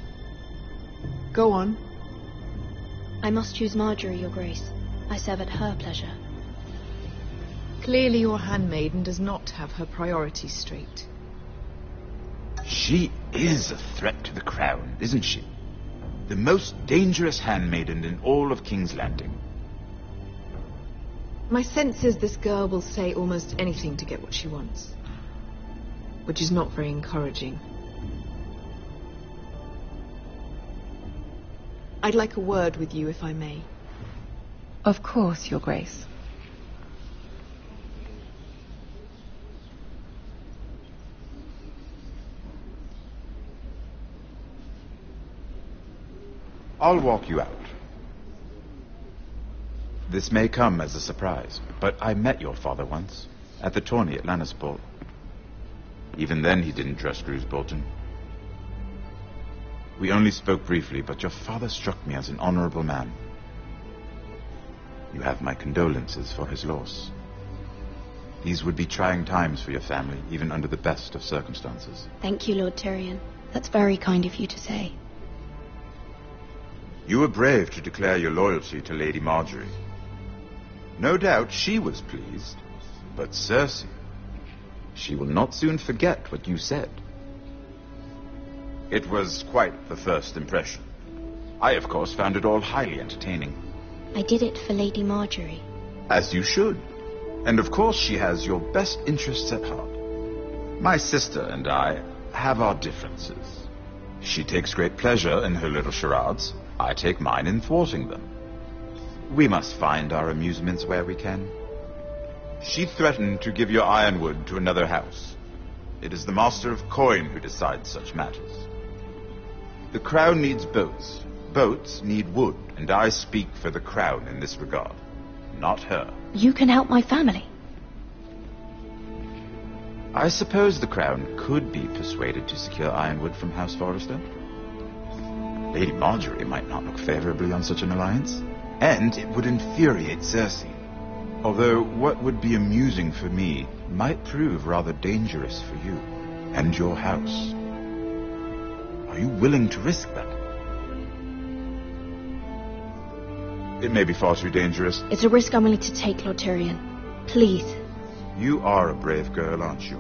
Go on. I must choose Marjorie, Your Grace. I serve at her pleasure. Clearly your handmaiden does not have her priorities straight. She is a threat to the crown, isn't she? The most dangerous handmaiden in all of King's Landing. My sense is this girl will say almost anything to get what she wants. Which is not very encouraging. I'd like a word with you, if I may. Of course, Your Grace. I'll walk you out. This may come as a surprise, but I met your father once, at the tourney at Lannisport. Even then he didn't trust Roose Bolton. We only spoke briefly, but your father struck me as an honorable man. You have my condolences for his loss. These would be trying times for your family, even under the best of circumstances. Thank you, Lord Tyrion. That's very kind of you to say. You were brave to declare your loyalty to Lady Marjorie. No doubt she was pleased, but Cersei, she will not soon forget what you said. It was quite the first impression. I, of course, found it all highly entertaining. I did it for Lady Marjorie. As you should. And of course she has your best interests at heart. My sister and I have our differences. She takes great pleasure in her little charades. I take mine in thwarting them. We must find our amusements where we can. She threatened to give your ironwood to another house. It is the Master of Coin who decides such matters. The crown needs boats. Boats need wood, and I speak for the crown in this regard, not her. You can help my family. I suppose the crown could be persuaded to secure ironwood from House Forrester. Lady Marjorie might not look favorably on such an alliance, and it would infuriate Cersei. Although what would be amusing for me might prove rather dangerous for you and your house. Are you willing to risk that? It may be far too dangerous. It's a risk I'm willing to take, Lord Tyrion. Please. You are a brave girl, aren't you?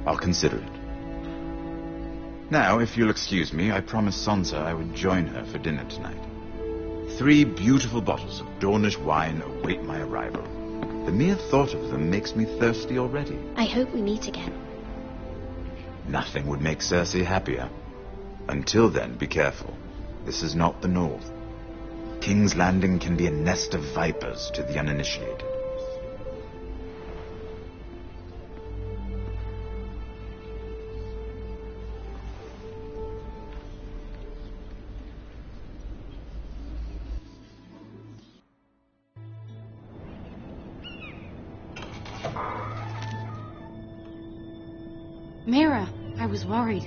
I'll consider it. Now, if you'll excuse me, I promised Sansa I would join her for dinner tonight. 3 beautiful bottles of Dornish wine await my arrival. The mere thought of them makes me thirsty already. I hope we meet again. Nothing would make Cersei happier. Until then, be careful. This is not the North. King's Landing can be a nest of vipers to the uninitiated. Mira, I was worried.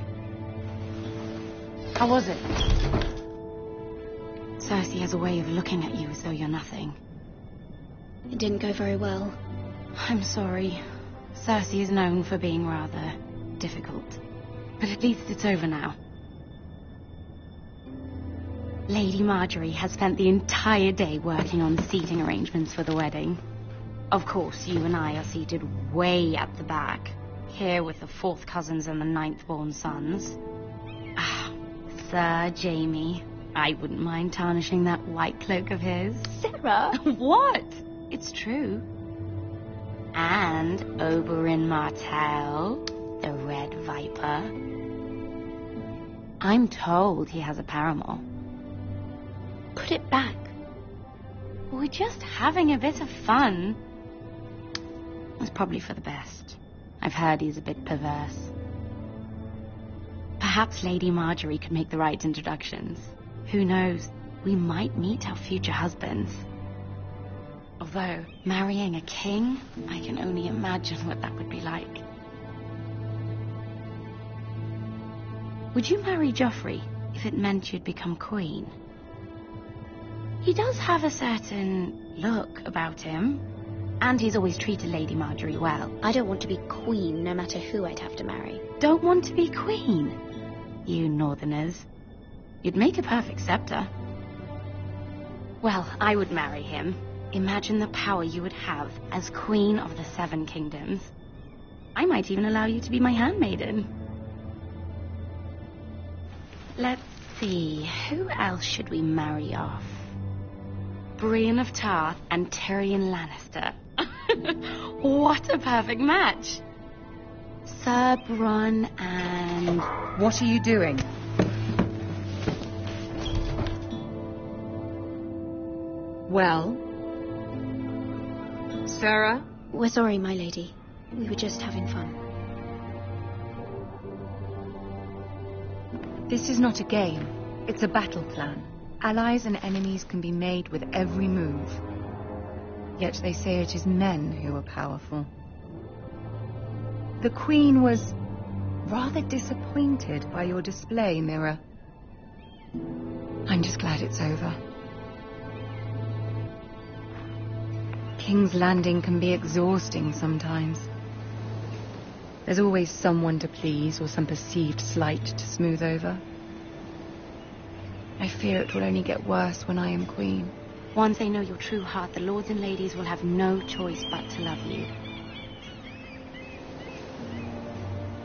How was it? Cersei has a way of looking at you as though you're nothing. It didn't go very well. I'm sorry. Cersei is known for being rather difficult. but at least it's over now. Lady Marjorie has spent the entire day working on seating arrangements for the wedding. Of course, you and I are seated way at the back, here with the 4th cousins and the 9th-born sons. Ah, Sir Jamie, I wouldn't mind tarnishing that white cloak of his. Sarah! What? It's true. And Oberyn Martell, the Red Viper. I'm told he has a paramour. Put it back. We're just having a bit of fun. It's probably for the best. I've heard he's a bit perverse. Perhaps Lady Marjorie could make the right introductions. Who knows? We might meet our future husbands. Although, marrying a king, I can only imagine what that would be like. Would you marry Joffrey if it meant you'd become queen? He does have a certain look about him, and he's always treated Lady Marjorie well. I don't want to be queen, no matter who I'd have to marry. Don't want to be queen? You northerners. You'd make a perfect scepter. Well, I would marry him. Imagine the power you would have as Queen of the 7 Kingdoms. I might even allow you to be my handmaiden. Let's see, who else should we marry off? Brienne of Tarth and Tyrion Lannister. What a perfect match! Sir Bronn and... What are you doing? Well? Sarah? We're sorry, my lady. We were just having fun. This is not a game. It's a battle plan. Allies and enemies can be made with every move. Yet they say it is men who are powerful. The Queen was rather disappointed by your display, Mira. I'm just glad it's over. King's Landing can be exhausting sometimes. There's always someone to please or some perceived slight to smooth over. I fear it will only get worse when I am queen. Once they know your true heart, the lords and ladies will have no choice but to love you.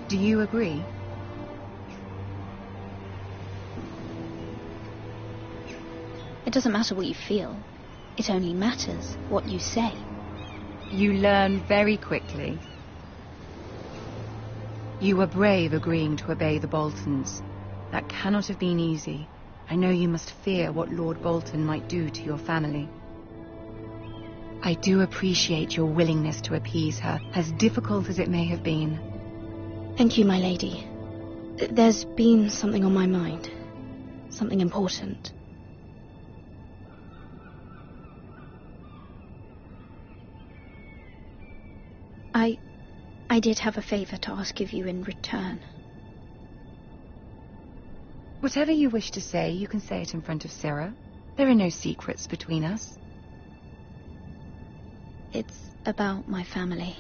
Do you agree? It doesn't matter what you feel. It only matters what you say. You learn very quickly. You were brave agreeing to obey the Boltons. That cannot have been easy. I know you must fear what Lord Bolton might do to your family. I do appreciate your willingness to appease her, as difficult as it may have been. Thank you, my lady. There's been something on my mind. Something important. I did have a favor to ask of you in return. Whatever you wish to say, you can say it in front of Sarah. There are no secrets between us. It's about my family.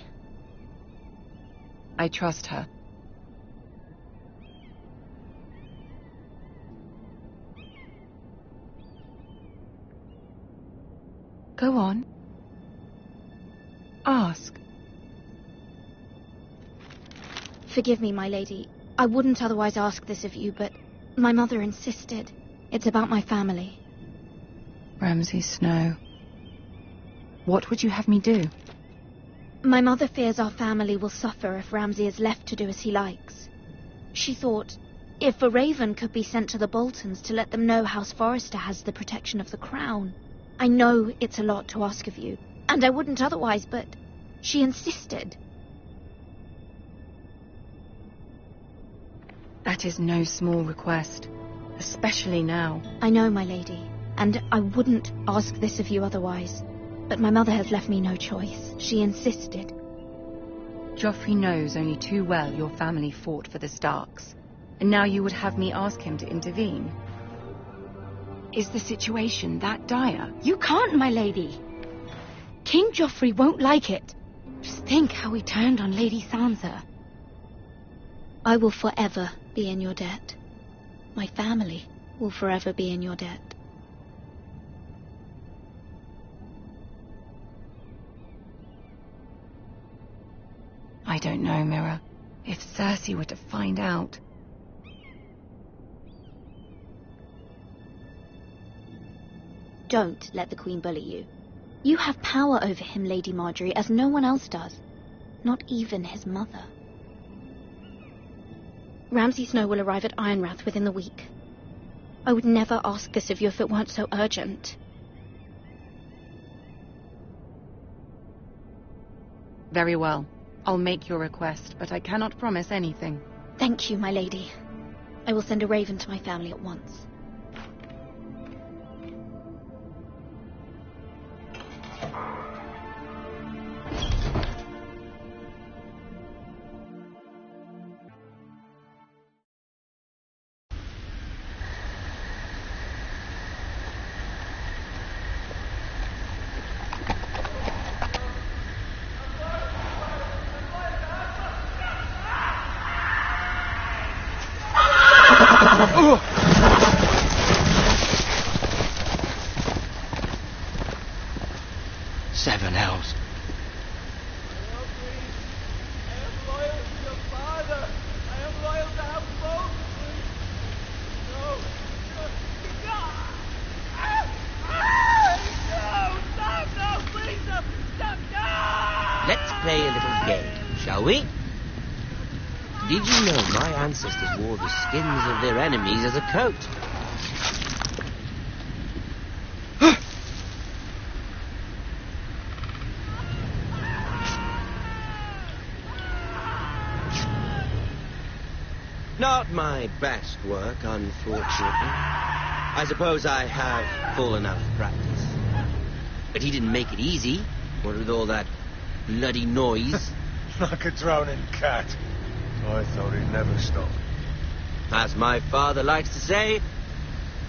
I trust her. Go on. Ask. Forgive me, my lady. I wouldn't otherwise ask this of you, but my mother insisted. It's about my family. Ramsay Snow. What would you have me do? My mother fears our family will suffer if Ramsay is left to do as he likes. She thought, if a raven could be sent to the Boltons to let them know House Forrester has the protection of the crown. I know it's a lot to ask of you, and I wouldn't otherwise, but she insisted. That is no small request, especially now. I know, my lady, and I wouldn't ask this of you otherwise. But my mother has left me no choice. She insisted. Joffrey knows only too well your family fought for the Starks, and now you would have me ask him to intervene. Is the situation that dire? You can't, my lady. King Joffrey won't like it. Just think how he turned on Lady Sansa. I will forever be in your debt. My family will forever be in your debt. I don't know, Mira. If Cersei were to find out... Don't let the Queen bully you. You have power over him, Lady Marjorie, as no one else does. Not even his mother. Ramsay Snow will arrive at Ironrath within the week. I would never ask this of you if it weren't so urgent. Very well. I'll make your request, but I cannot promise anything. Thank you, my lady. I will send a raven to my family at once. Seven hells. Let's play a little game, shall we? Did you know my ancestors wore the skins of their enemies as a coat? Not my best work, unfortunately. I suppose I have full enough practice. But he didn't make it easy, what with all that bloody noise. Like a drowning cat. I thought he'd never stop. As my father likes to say,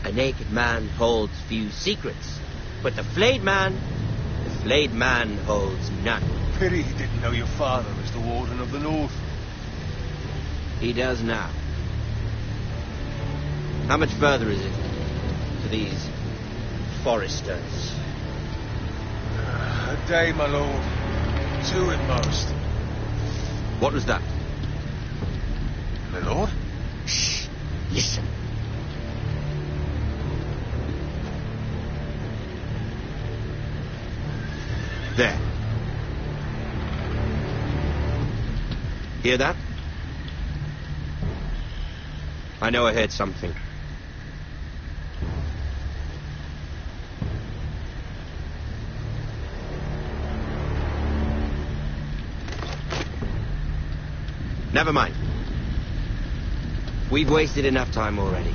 a naked man holds few secrets, but the flayed man holds none. Pity he didn't know your father was the Warden of the North. He does now. How much further is it to these foresters? A day, my lord. 2 at most. What was that? My lord? Shh. Listen. There. Hear that? I know I heard something. Never mind. We've wasted enough time already.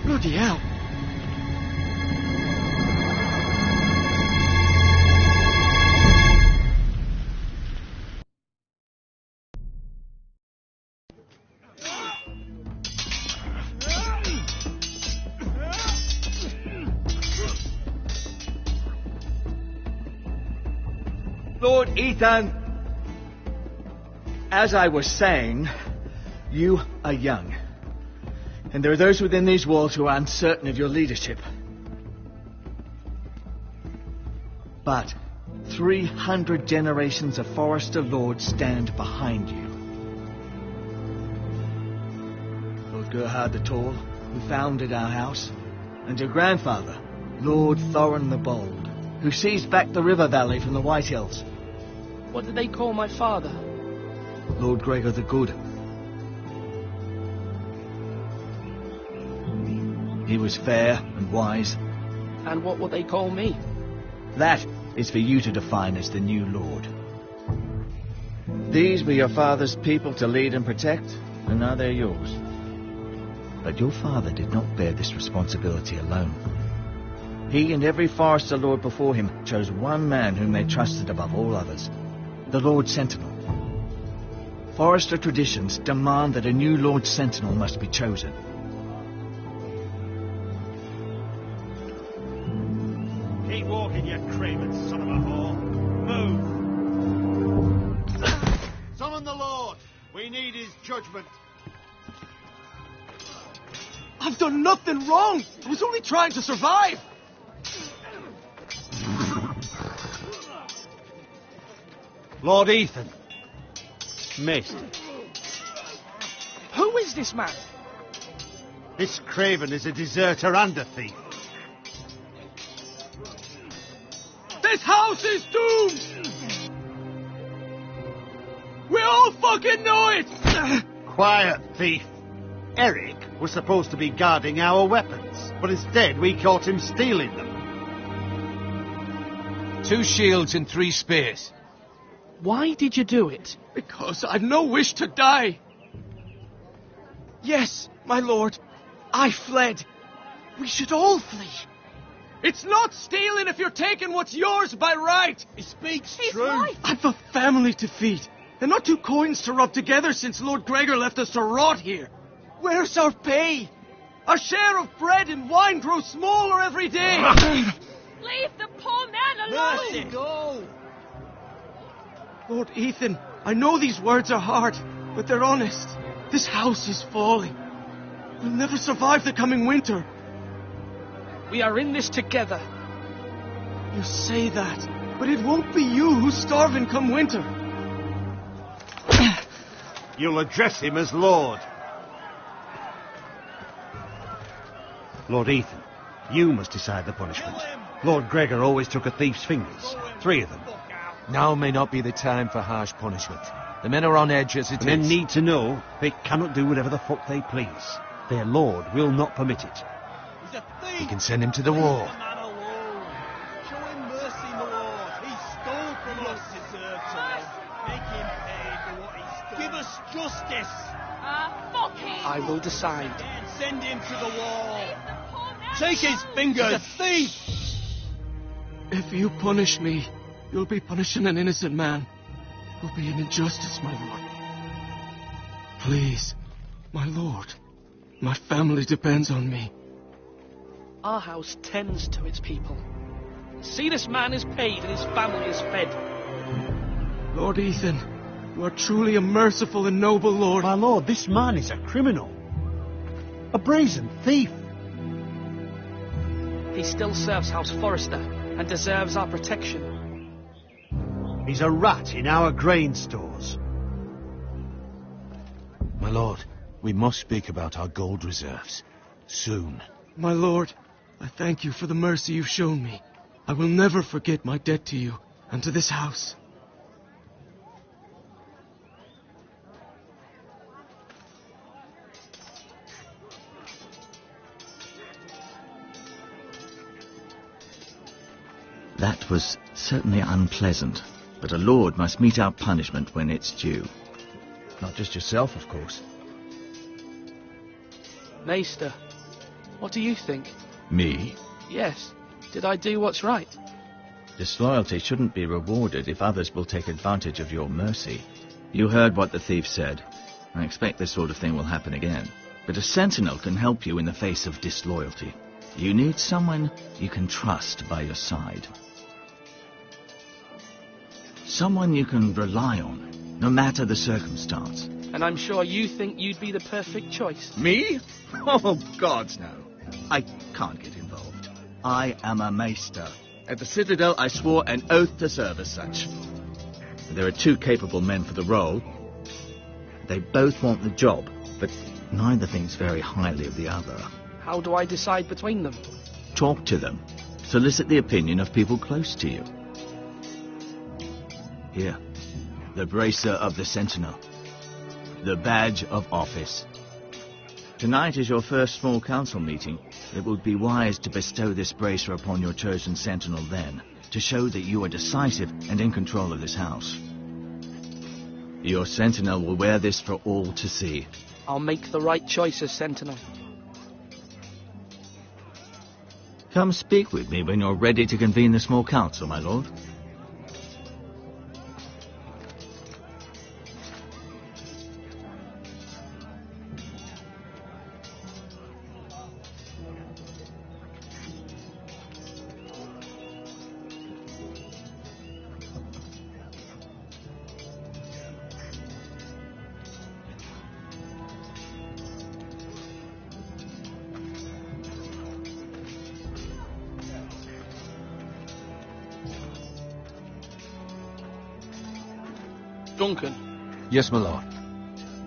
Bloody hell. Lord Ethan, as I was saying, you are young. And there are those within these walls who are uncertain of your leadership. But 300 generations of Forester Lords stand behind you. Lord Gerhard the Tall, who founded our house, and your grandfather, Lord Thorin the Bold, who seized back the river valley from the White Hills. What did they call my father? Lord Gregor the Good. He was fair and wise. And what would they call me? That is for you to define as the new lord. These were your father's people to lead and protect, and now they're yours. But your father did not bear this responsibility alone. He and every Forester Lord before him chose one man whom they trusted above all others, the Lord Sentinel. Forester traditions demand that a new Lord Sentinel must be chosen. Keep walking, you craven son of a whore. Move! Summon the Lord. We need his judgment. I've done nothing wrong. I was only trying to survive. Lord Ethan. Missed. Who is this man? This craven is a deserter and a thief. This house is doomed! We all fucking know it! Quiet, thief. Eric was supposed to be guarding our weapons, but instead we caught him stealing them. 2 shields and 3 spears. Why did you do it? Because I've no wish to die. Yes, my lord, I fled. We should all flee. It's not stealing if you're taking what's yours by right. He speaks He's true. right. I've a family to feed, and not 2 coins to rub together since Lord Gregor left us to rot here. Where's our pay? Our share of bread and wine grows smaller every day. Leave the poor man alone! Mercy, go! Lord Ethan, I know these words are hard, but they're honest. This house is falling. We'll never survive the coming winter. We are in this together. You say that, but it won't be you who's starving come winter. You'll address him as Lord. Lord Ethan, you must decide the punishment. Lord Gregor always took a thief's fingers. 3 of them. Now may not be the time for harsh punishment. The men are on edge as it is. Men need to know they cannot do whatever the fuck they please. Their lord will not permit it. He's a thief! We can send him to the war. Man alone. Show him mercy, my lord. He stole from us. Deserve to live. Make him pay for what he stole. Give us justice. Fuck him! I will decide. Send him to the wall. Take his fingers. He's a thief. If you punish me, you'll be punishing an innocent man. It will be an injustice, my lord. Please, my lord. My family depends on me. Our house tends to its people. See, this man is paid and his family is fed. Lord Ethan, you are truly a merciful and noble lord. My lord, this man is a criminal. A brazen thief. He still serves House Forester and deserves our protection. He's a rat in our grain stores. My lord, we must speak about our gold reserves. Soon. My lord, I thank you for the mercy you've shown me. I will never forget my debt to you and to this house. That was certainly unpleasant, but a lord must mete out punishment when it's due. Not just yourself, of course. Maester, what do you think? Me? Yes. Did I do what's right? Disloyalty shouldn't be rewarded if others will take advantage of your mercy. You heard what the thief said. I expect this sort of thing will happen again. But a sentinel can help you in the face of disloyalty. You need someone you can trust by your side. Someone you can rely on, no matter the circumstance. And I'm sure you think you'd be the perfect choice. Me? Oh, gods, no. I can't get involved. I am a maester. At the Citadel, I swore an oath to serve as such. There are 2 capable men for the role. They both want the job, but neither thinks very highly of the other. How do I decide between them? Talk to them. Solicit the opinion of people close to you. Here, the bracer of the Sentinel. The badge of office. Tonight is your first small council meeting. It would be wise to bestow this bracer upon your chosen sentinel then, to show that you are decisive and in control of this house. Your sentinel will wear this for all to see. I'll make the right choice as sentinel. Come speak with me when you're ready to convene the small council, my lord. Duncan. Yes, my lord.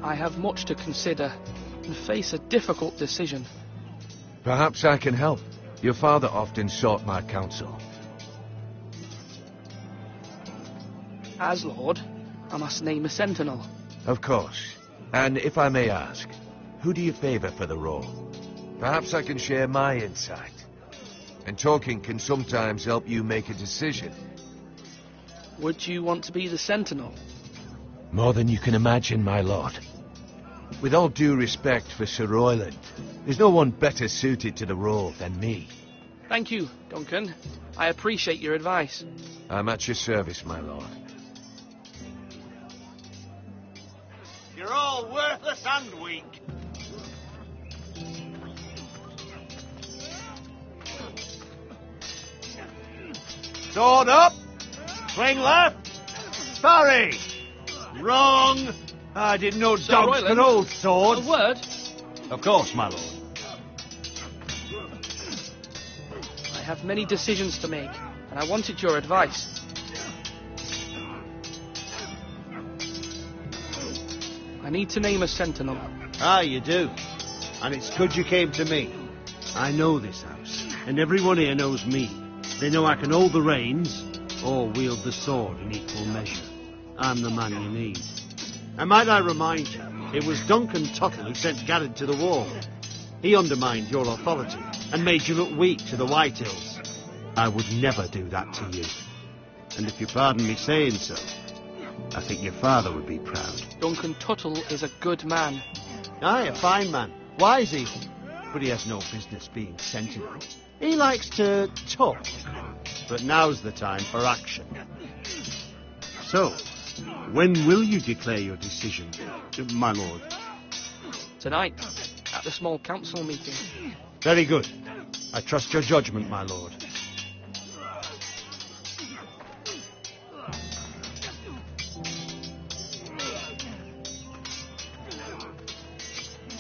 I have much to consider and face a difficult decision. Perhaps I can help. Your father often sought my counsel. As Lord, I must name a sentinel. Of course. And if I may ask, who do you favour for the role? Perhaps I can share my insight. And talking can sometimes help you make a decision. Would you want to be the sentinel? More than you can imagine, my lord. With all due respect for Sir Royland, there's no one better suited to the role than me. Thank you, Duncan. I appreciate your advice. I'm at your service, my lord. You're all worthless and weak. Sword up! Swing left! Parry! Wrong! I didn't know Sir dogs Royland, could hold swords. A word? Of course, my lord. I have many decisions to make, and I wanted your advice. I need to name a sentinel. Ah, you do. And it's good you came to me. I know this house, and everyone here knows me. They know I can hold the reins, or wield the sword in equal measure. I'm the man you need. And might I remind you, it was Duncan Tuttle who sent Garrett to the war. He undermined your authority and made you look weak to the White Hills. I would never do that to you. And if you pardon me saying so, I think your father would be proud. Duncan Tuttle is a good man. Aye, a fine man. Wise even. But he has no business being sentinel. He likes to talk. But now's the time for action. So, when will you declare your decision, my lord? Tonight, at the small council meeting. Very good. I trust your judgment, my lord.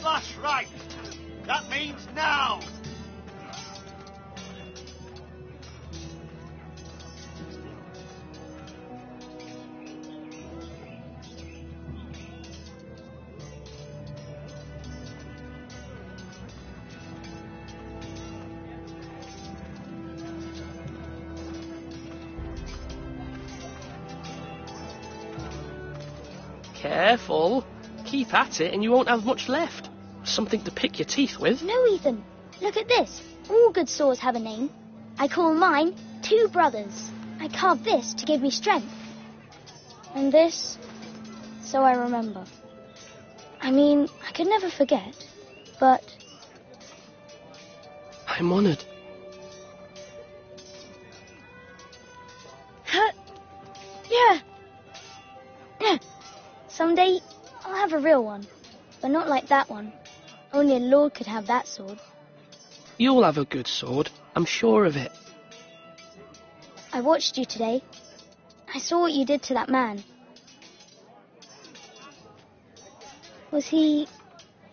That's right. That means now. Careful. Keep at it and you won't have much left. Something to pick your teeth with. No, Ethan. Look at this. All good swords have a name. I call mine Two Brothers. I carved this to give me strength. And this, so I remember. I mean, I could never forget, but... I'm honoured. Yeah. Someday, I'll have a real one. But not like that one. Only a lord could have that sword. You'll have a good sword. I'm sure of it. I watched you today. I saw what you did to that man. Was he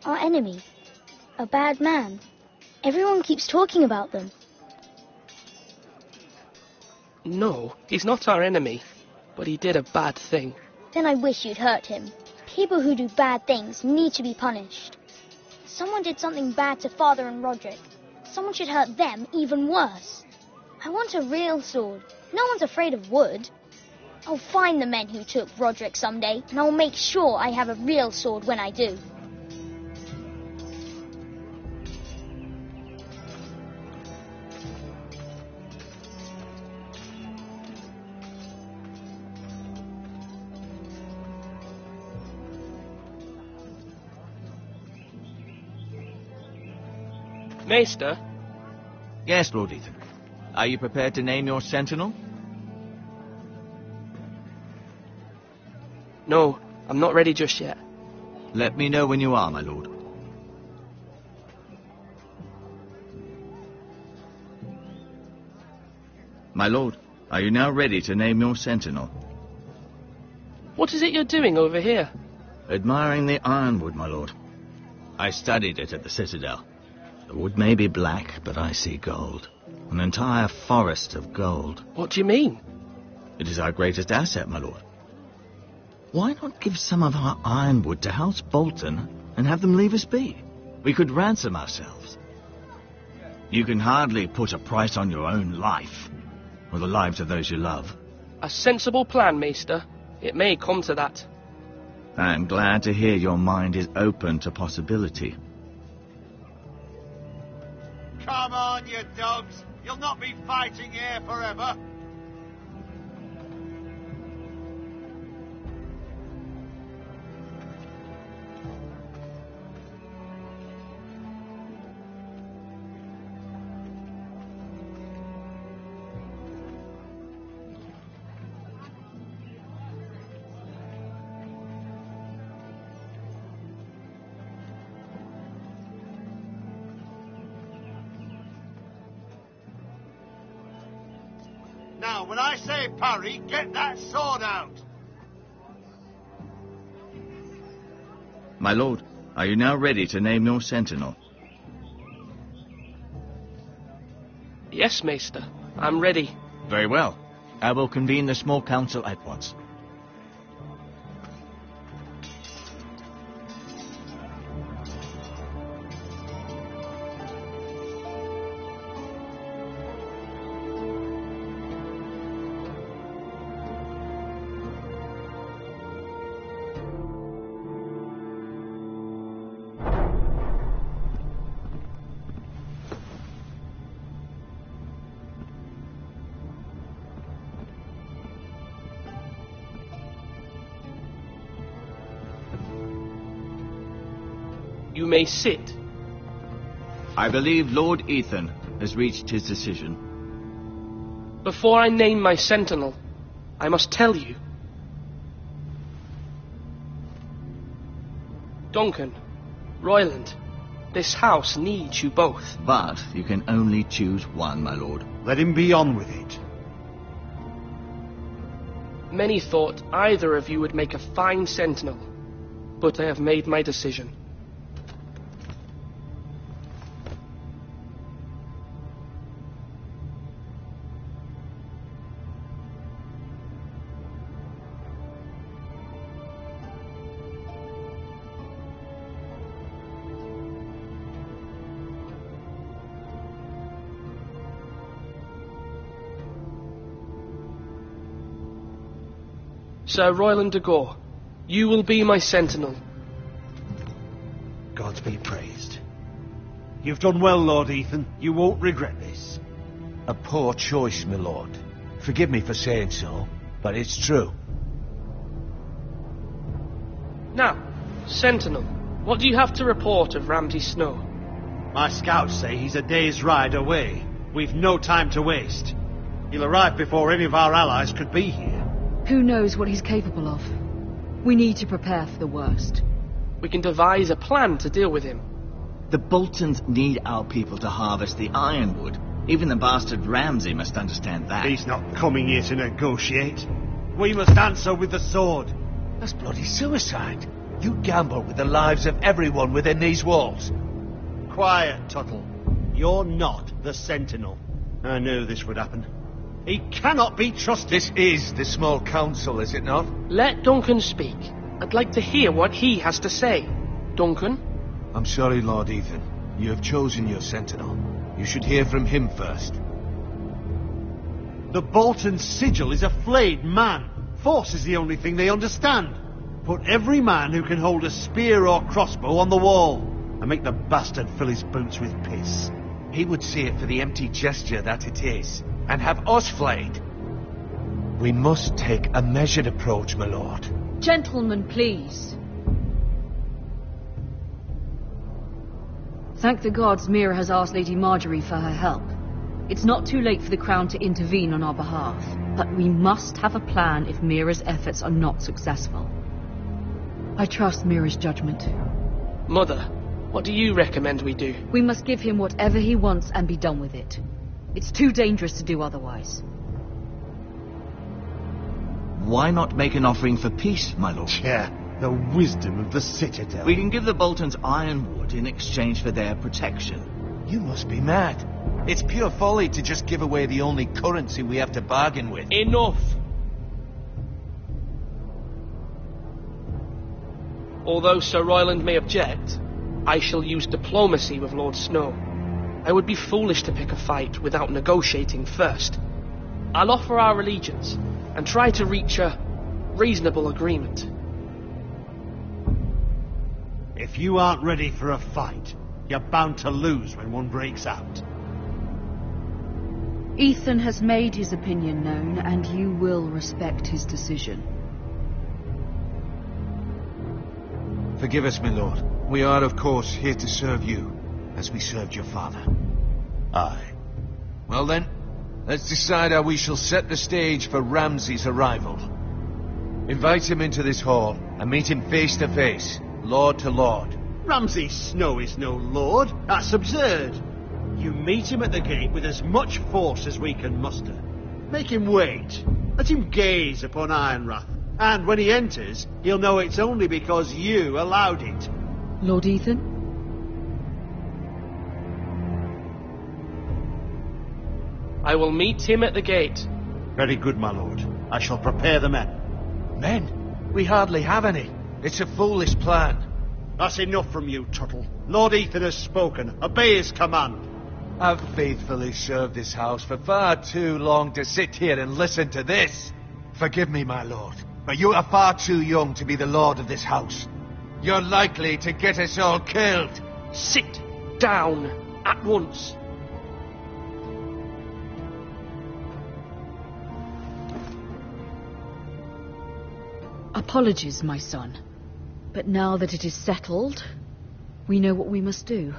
our enemy? A bad man? Everyone keeps talking about them. No, he's not our enemy. But he did a bad thing. Then I wish you'd hurt him. People who do bad things need to be punished. Someone did something bad to Father and Roderick. Someone should hurt them even worse. I want a real sword. No one's afraid of wood. I'll find the men who took Roderick someday, and I'll make sure I have a real sword when I do. Maester? Yes, Lord Ethan. Are you prepared to name your sentinel? No, I'm not ready just yet. Let me know when you are, my lord. My lord, are you now ready to name your sentinel? What is it you're doing over here? Admiring the ironwood, my lord. I studied it at the Citadel. The wood may be black, but I see gold. An entire forest of gold. What do you mean? It is our greatest asset, my lord. Why not give some of our ironwood to House Bolton and have them leave us be? We could ransom ourselves. You can hardly put a price on your own life, or the lives of those you love. A sensible plan, Maester. It may come to that. I am glad to hear your mind is open to possibility. Come on, you dogs. You'll not be fighting here forever. Now, when I say parry, get that sword out. My lord, are you now ready to name your sentinel? Yes, Maester. I'm ready. Very well. I will convene the small council at once. You may sit. I believe Lord Ethan has reached his decision. Before I name my sentinel, I must tell you. Duncan, Royland, this house needs you both. But you can only choose one, my lord. Let him be on with it. Many thought either of you would make a fine sentinel, but I have made my decision. Sir Royland de Gore, you will be my sentinel. God be praised. You've done well, Lord Ethan. You won't regret this. A poor choice, my lord. Forgive me for saying so, but it's true. Now, sentinel, what do you have to report of Ramsay Snow? My scouts say he's a day's ride away. We've no time to waste. He'll arrive before any of our allies could be here. Who knows what he's capable of? We need to prepare for the worst. We can devise a plan to deal with him. The Boltons need our people to harvest the ironwood. Even the bastard Ramsay must understand that. He's not coming here to negotiate. We must answer with the sword. That's bloody suicide. You gamble with the lives of everyone within these walls. Quiet, Tuttle. You're not the Sentinel. I knew this would happen. He cannot be trusted. This is the small council, is it not? Let Duncan speak. I'd like to hear what he has to say. Duncan? I'm sorry, Lord Ethan. You have chosen your sentinel. You should hear from him first. The Bolton sigil is a flayed man. Force is the only thing they understand. Put every man who can hold a spear or crossbow on the wall, and make the bastard fill his boots with piss. He would see it for the empty gesture that it is, and have us flayed. We must take a measured approach, my lord. Gentlemen, please. Thank the gods Mira has asked Lady Marjorie for her help. It's not too late for the Crown to intervene on our behalf, but we must have a plan if Mira's efforts are not successful. I trust Mira's judgment. Mother, what do you recommend we do? We must give him whatever he wants and be done with it. It's too dangerous to do otherwise. Why not make an offering for peace, my lord? Yeah, the wisdom of the Citadel. We can give the Boltons ironwood in exchange for their protection. You must be mad. It's pure folly to just give away the only currency we have to bargain with. Enough! Although Sir Royland may object, I shall use diplomacy with Lord Snow. I would be foolish to pick a fight without negotiating first. I'll offer our allegiance and try to reach a reasonable agreement. If you aren't ready for a fight, you're bound to lose when one breaks out. Ethan has made his opinion known, and you will respect his decision. Forgive us, my lord. We are, of course, here to serve you, as we served your father. Aye. Well then, let's decide how we shall set the stage for Ramsay's arrival. Invite him into this hall, and meet him face to face, lord to lord. Ramsay Snow is no lord. That's absurd. You meet him at the gate with as much force as we can muster. Make him wait. Let him gaze upon Ironrath. And when he enters, he'll know it's only because you allowed it. Lord Ethan? I will meet him at the gate. Very good, my lord. I shall prepare the men. Men? We hardly have any. It's a foolish plan. That's enough from you, Tuttle. Lord Ethan has spoken. Obey his command. I've faithfully served this house for far too long to sit here and listen to this. Forgive me, my lord, but you are far too young to be the lord of this house. You're likely to get us all killed. Sit down at once. Apologies, my son. But now that it is settled, we know what we must do.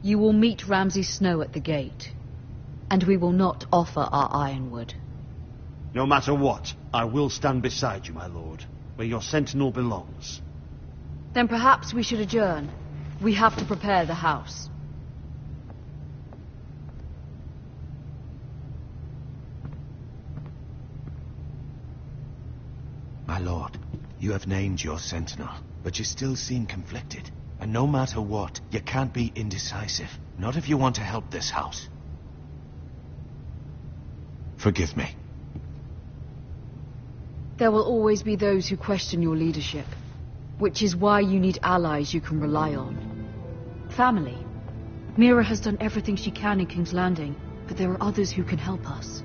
You will meet Ramsay Snow at the gate, and we will not offer our ironwood. No matter what, I will stand beside you, my lord, where your sentinel belongs. Then perhaps we should adjourn. We have to prepare the house. My lord, you have named your sentinel, but you still seem conflicted. And no matter what, you can't be indecisive. Not if you want to help this house. Forgive me. There will always be those who question your leadership, which is why you need allies you can rely on. Family. Mira has done everything she can in King's Landing, but there are others who can help us.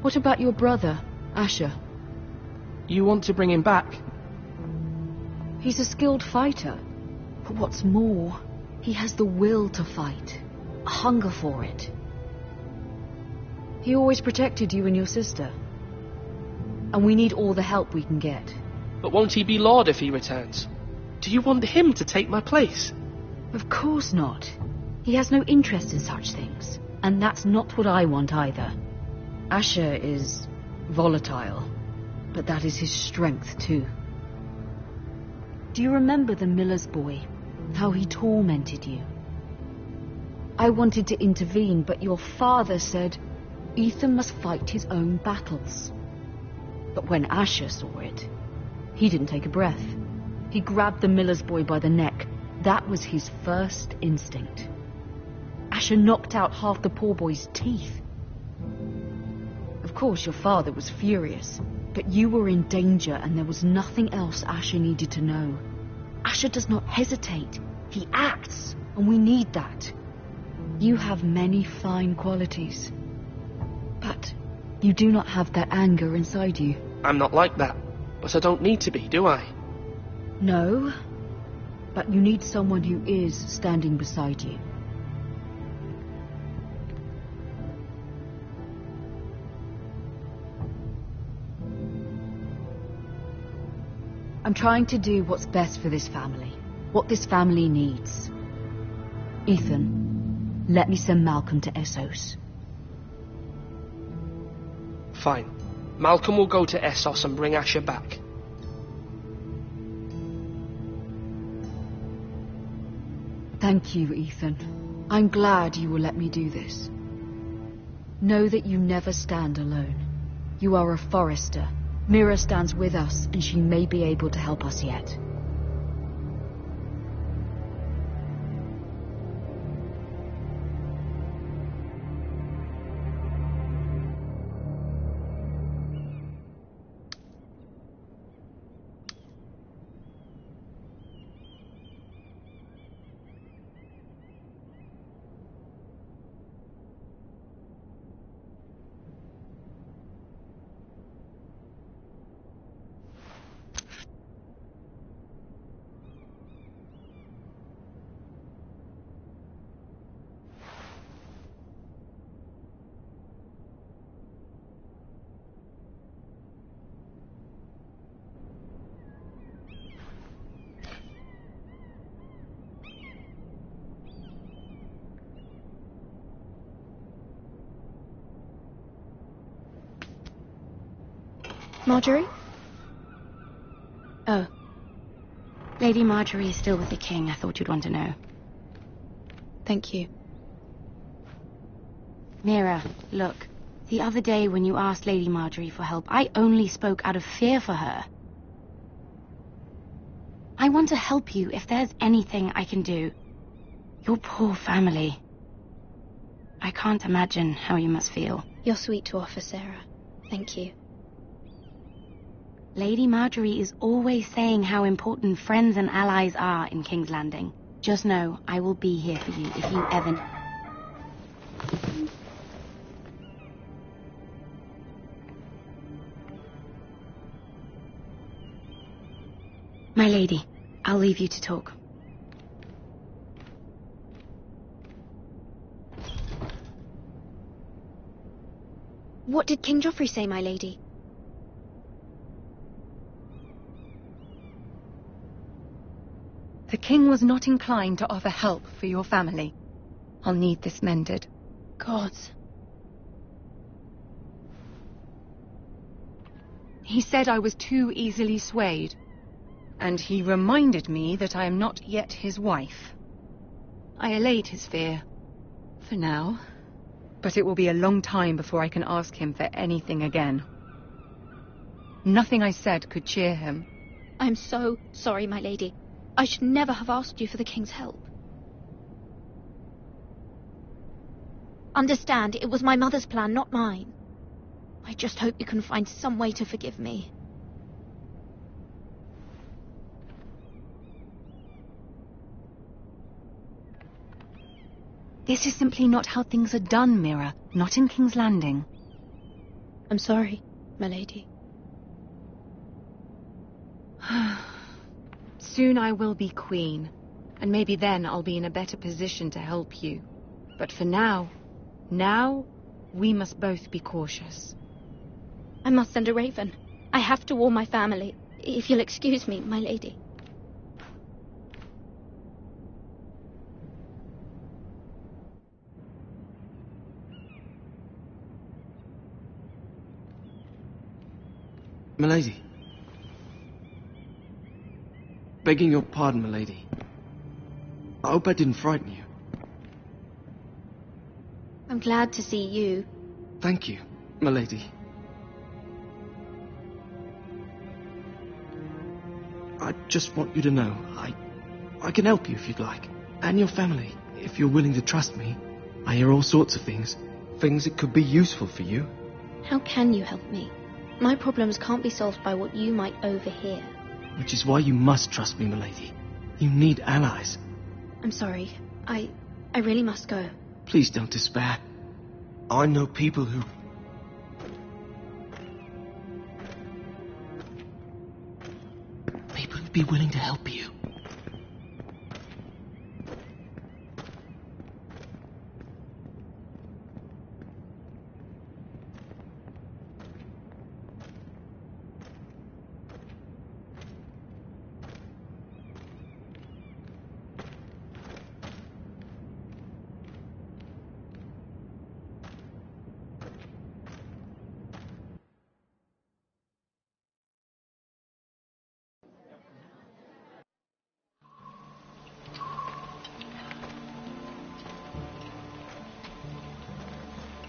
What about your brother, Asher? You want to bring him back? He's a skilled fighter. But what's more, he has the will to fight, a hunger for it. He always protected you and your sister. And we need all the help we can get. But won't he be Lord if he returns? Do you want him to take my place? Of course not. He has no interest in such things. And that's not what I want either. Asher is volatile, but that is his strength too. Do you remember the miller's boy? How he tormented you? I wanted to intervene, but your father said Ethan must fight his own battles. But when Asher saw it, he didn't take a breath. He grabbed the miller's boy by the neck. That was his first instinct. Asher knocked out half the poor boy's teeth. Of course, your father was furious, but you were in danger and there was nothing else Asher needed to know. Asher does not hesitate. He acts, and we need that. You have many fine qualities, but you do not have that anger inside you. I'm not like that, but I don't need to be, do I? No, but you need someone who is standing beside you. I'm trying to do what's best for this family, what this family needs. Ethan, let me send Malcolm to Essos. Fine. Malcolm will go to Essos and bring Asher back. Thank you, Ethan. I'm glad you will let me do this. Know that you never stand alone. You are a Forrester. Mira stands with us, and she may be able to help us yet. Marjorie? Oh. Lady Marjorie is still with the king. I thought you'd want to know. Thank you. Mira, look. The other day when you asked Lady Marjorie for help, I only spoke out of fear for her. I want to help you if there's anything I can do. Your poor family. I can't imagine how you must feel. You're sweet to offer, Sarah. Thank you. Lady Marjorie is always saying how important friends and allies are in King's Landing. Just know, I will be here for you if you ever... My lady, I'll leave you to talk. What did King Joffrey say, my lady? The king was not inclined to offer help for your family. I'll need this mended. Gods. He said I was too easily swayed. And he reminded me that I am not yet his wife. I allayed his fear. For now. But it will be a long time before I can ask him for anything again. Nothing I said could cheer him. I'm so sorry, my lady. I should never have asked you for the king's help. Understand, it was my mother's plan, not mine. I just hope you can find some way to forgive me. This is simply not how things are done, Mira. Not in King's Landing. I'm sorry, my lady. Soon I will be queen, and maybe then I'll be in a better position to help you. But for now, we must both be cautious. I must send a raven. I have to warn my family. If you'll excuse me, my lady. Milady. Begging your pardon, milady. I hope I didn't frighten you. I'm glad to see you. Thank you, milady. I just want you to know, I can help you if you'd like. And your family, if you're willing to trust me. I hear all sorts of things. Things that could be useful for you. How can you help me? My problems can't be solved by what you might overhear. Which is why you must trust me, milady. You need allies. I'm sorry. I really must go. Please don't despair. I know people who... People who'd be willing to help you.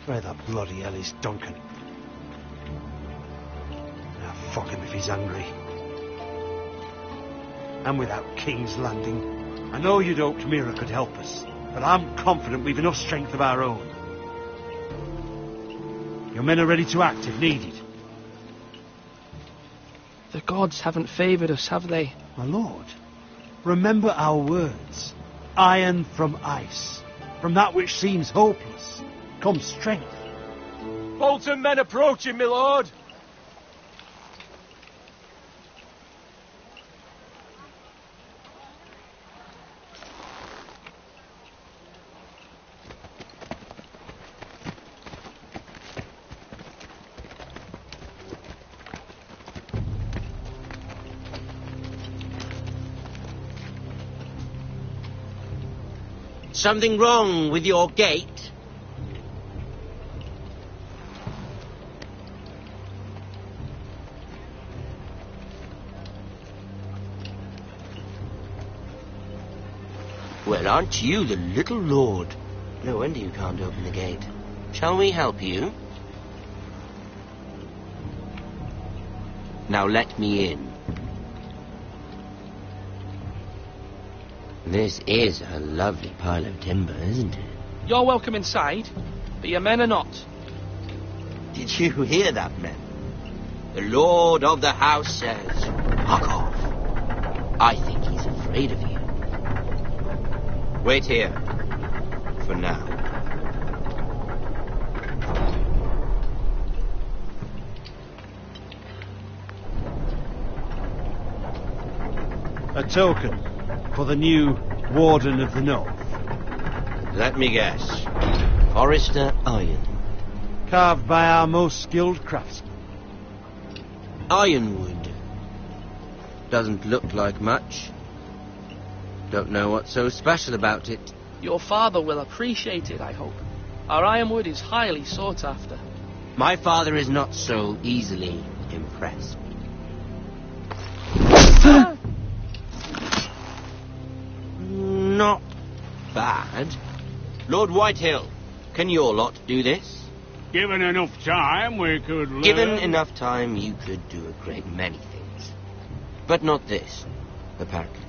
Where the bloody hell is Duncan? Now fuck him if he's hungry. And without King's Landing, I know you'd hoped Mira could help us, but I'm confident we've enough strength of our own. Your men are ready to act if needed. The gods haven't favoured us, have they? My lord, remember our words. Iron from ice. From that which seems hopeless comes strength. Bolton men approaching, my lord. Something wrong with your gate? Well, aren't you the little lord? No wonder you can't open the gate. Shall we help you? Now let me in. This is a lovely pile of timber, isn't it? You're welcome inside, but your men are not. Did you hear that, men? The lord of the house says, fuck off. I think he's afraid of you. Wait here. For now. A token for the new Warden of the North. Let me guess. Forrester Ironwood. Carved by our most skilled craftsmen. Ironwood. Doesn't look like much. Don't know what's so special about it. Your father will appreciate it, I hope. Our ironwood is highly sought after. My father is not so easily impressed. Not bad. Lord Whitehill, can your lot do this? Given enough time, we could learn... Given enough time, you could do a great many things. But not this, apparently.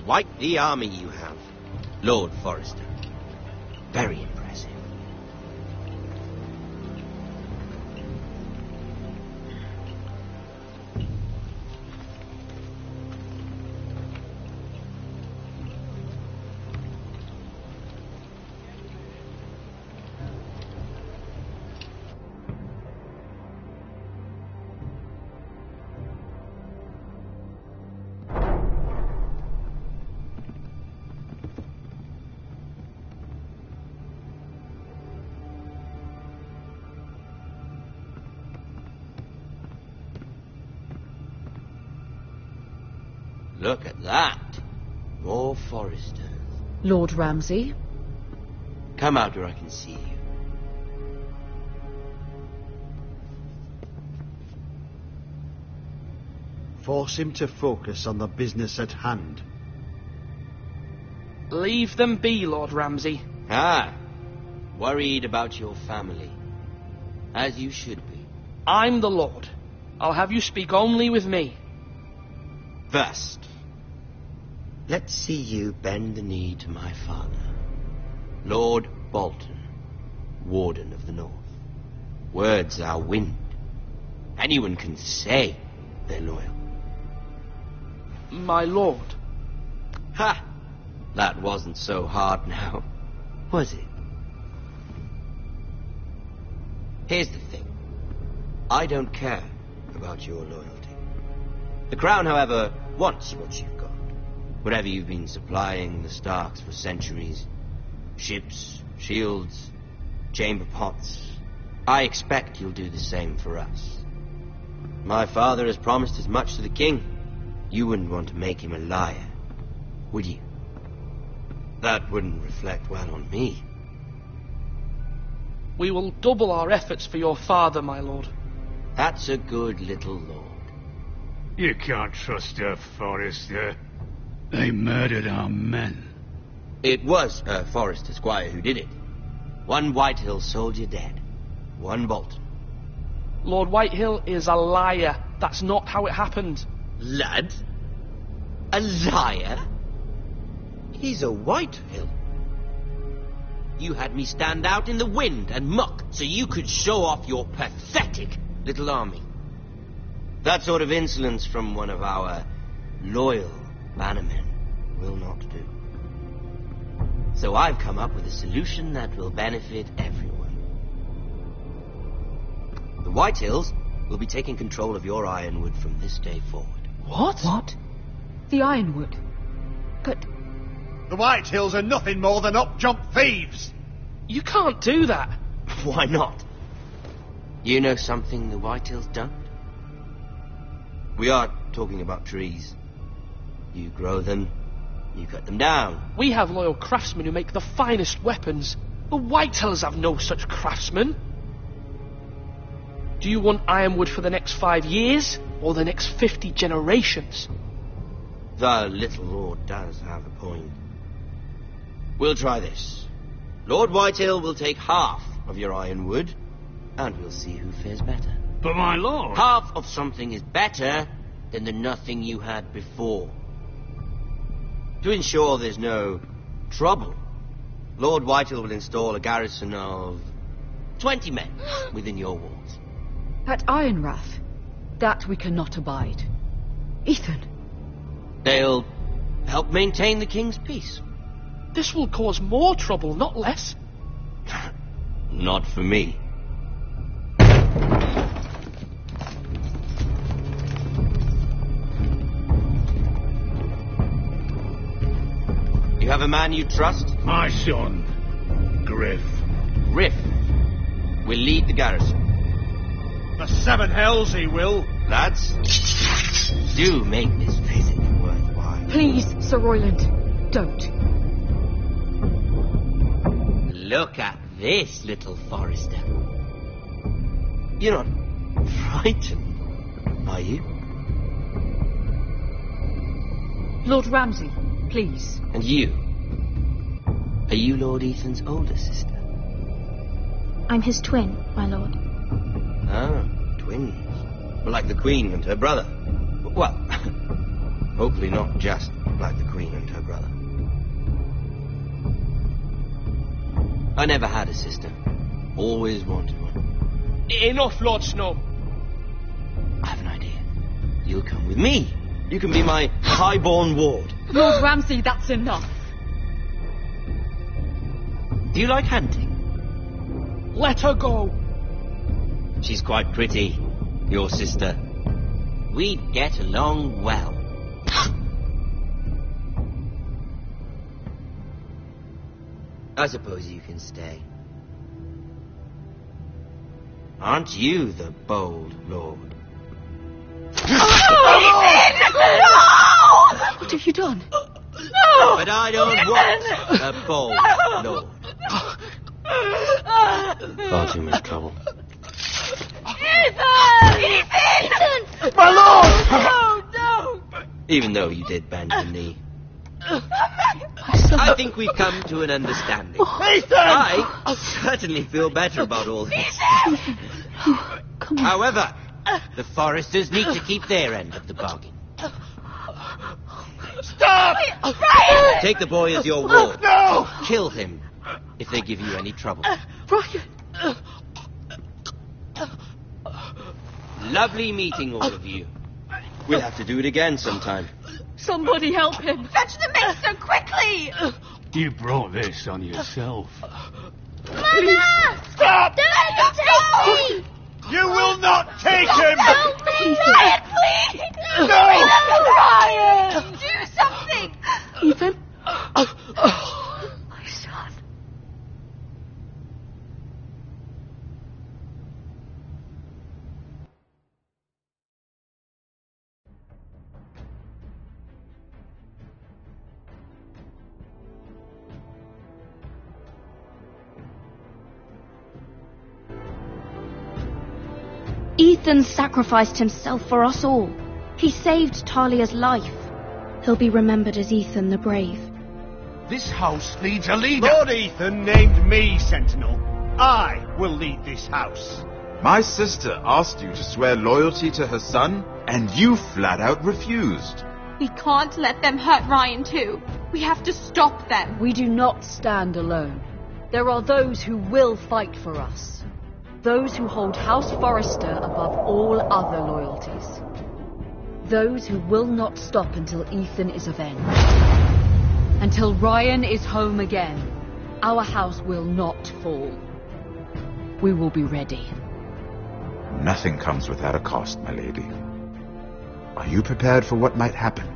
Quite the army you have, Lord Forrester. Very impressive. Look at that. More Forresters. Lord Ramsay? Come out where I can see you. Force him to focus on the business at hand. Leave them be, Lord Ramsay. Ah, worried about your family. As you should be. I'm the Lord. I'll have you speak only with me. First, let's see you bend the knee to my father, Lord Bolton, Warden of the North. Words are wind. Anyone can say they're loyal. My lord. Ha! That wasn't so hard now, was it? Here's the thing. I don't care about your loyalty. The Crown, however, wants what you've got. Whatever you've been supplying the Starks for centuries. Ships, shields, chamber pots. I expect you'll do the same for us. My father has promised as much to the king. You wouldn't want to make him a liar, would you? That wouldn't reflect well on me. We will double our efforts for your father, my lord. That's a good little lord. You can't trust her, Forrester. They murdered our men. It was a Forrester squire who did it. One Whitehill soldier dead. One Bolton. Lord Whitehill is a liar. That's not how it happened. Lad? A liar? He's a Whitehill. You had me stand out in the wind and muck so you could show off your pathetic little army. That sort of insolence from one of our loyal bannermen will not do. So I've come up with a solution that will benefit everyone. The Whitehills will be taking control of your Ironwood from this day forward. What? What? The Ironwood? But... The Whitehills are nothing more than up-jump thieves! You can't do that. Why not? You know something the Whitehills don't? We are talking about trees. You grow them, you cut them down. We have loyal craftsmen who make the finest weapons. The Whitehills have no such craftsmen. Do you want Ironwood for the next 5 years, or the next 50 generations? The little lord does have a point. We'll try this. Lord Whitehill will take half of your Ironwood, and we'll see who fares better. But my lord... Half of something is better than the nothing you had before. To ensure there's no trouble, Lord Whitehill will install a garrison of 20 men within your walls. At Ironrath? That we cannot abide. Ethan. They'll help maintain the king's peace. This will cause more trouble, not less. Not for me. You have a man you trust? My son, Griff. Griff will lead the garrison. The seven hells he will. Lads, do make this visit worthwhile. Please, Sir Royland, don't. Look at this, little Forrester. You're not frightened, are you? Lord Ramsay, please. And you? Are you Lord Ethan's older sister? I'm his twin, my lord. Ah, twins. Like the Queen and her brother. Well, hopefully not just like the Queen and her brother. I never had a sister. Always wanted one. Enough, Lord Snow. I have an idea. You'll come with me. You can be my highborn ward. Lord Ramsay, that's enough. Do you like hunting? Let her go. She's quite pretty, your sister. We'd get along well. I suppose you can stay. Aren't you the bold lord? What have you done? No! But I don't want a bold lord. Far too much trouble. Ethan! My lord! No, no! Even though you did bend the knee. I think we've come to an understanding. Ethan! I certainly feel better about all this. However, the Foresters need to keep their end of the bargain. Stop! Brian! Take the boy as your ward. No! Kill him if they give you any trouble. Brian! Lovely meeting all of you. We'll have to do it again sometime. Somebody help him! Fetch the maester quickly! You brought this on yourself. Mother! Stop! Don't take me! You will not take him! Help me! Brian, please! No! Brian! Do something! Ethan? My son. Ethan sacrificed himself for us all. He saved Talia's life. He'll be remembered as Ethan the Brave. This house needs a leader. Lord Ethan named me Sentinel. I will lead this house. My sister asked you to swear loyalty to her son, and you flat out refused. We can't let them hurt Ryan too. We have to stop them. We do not stand alone. There are those who will fight for us. Those who hold House Forrester above all other loyalties. Those who will not stop until Ethan is avenged. Until Ryan is home again, our house will not fall. We will be ready. Nothing comes without a cost, my lady. Are you prepared for what might happen?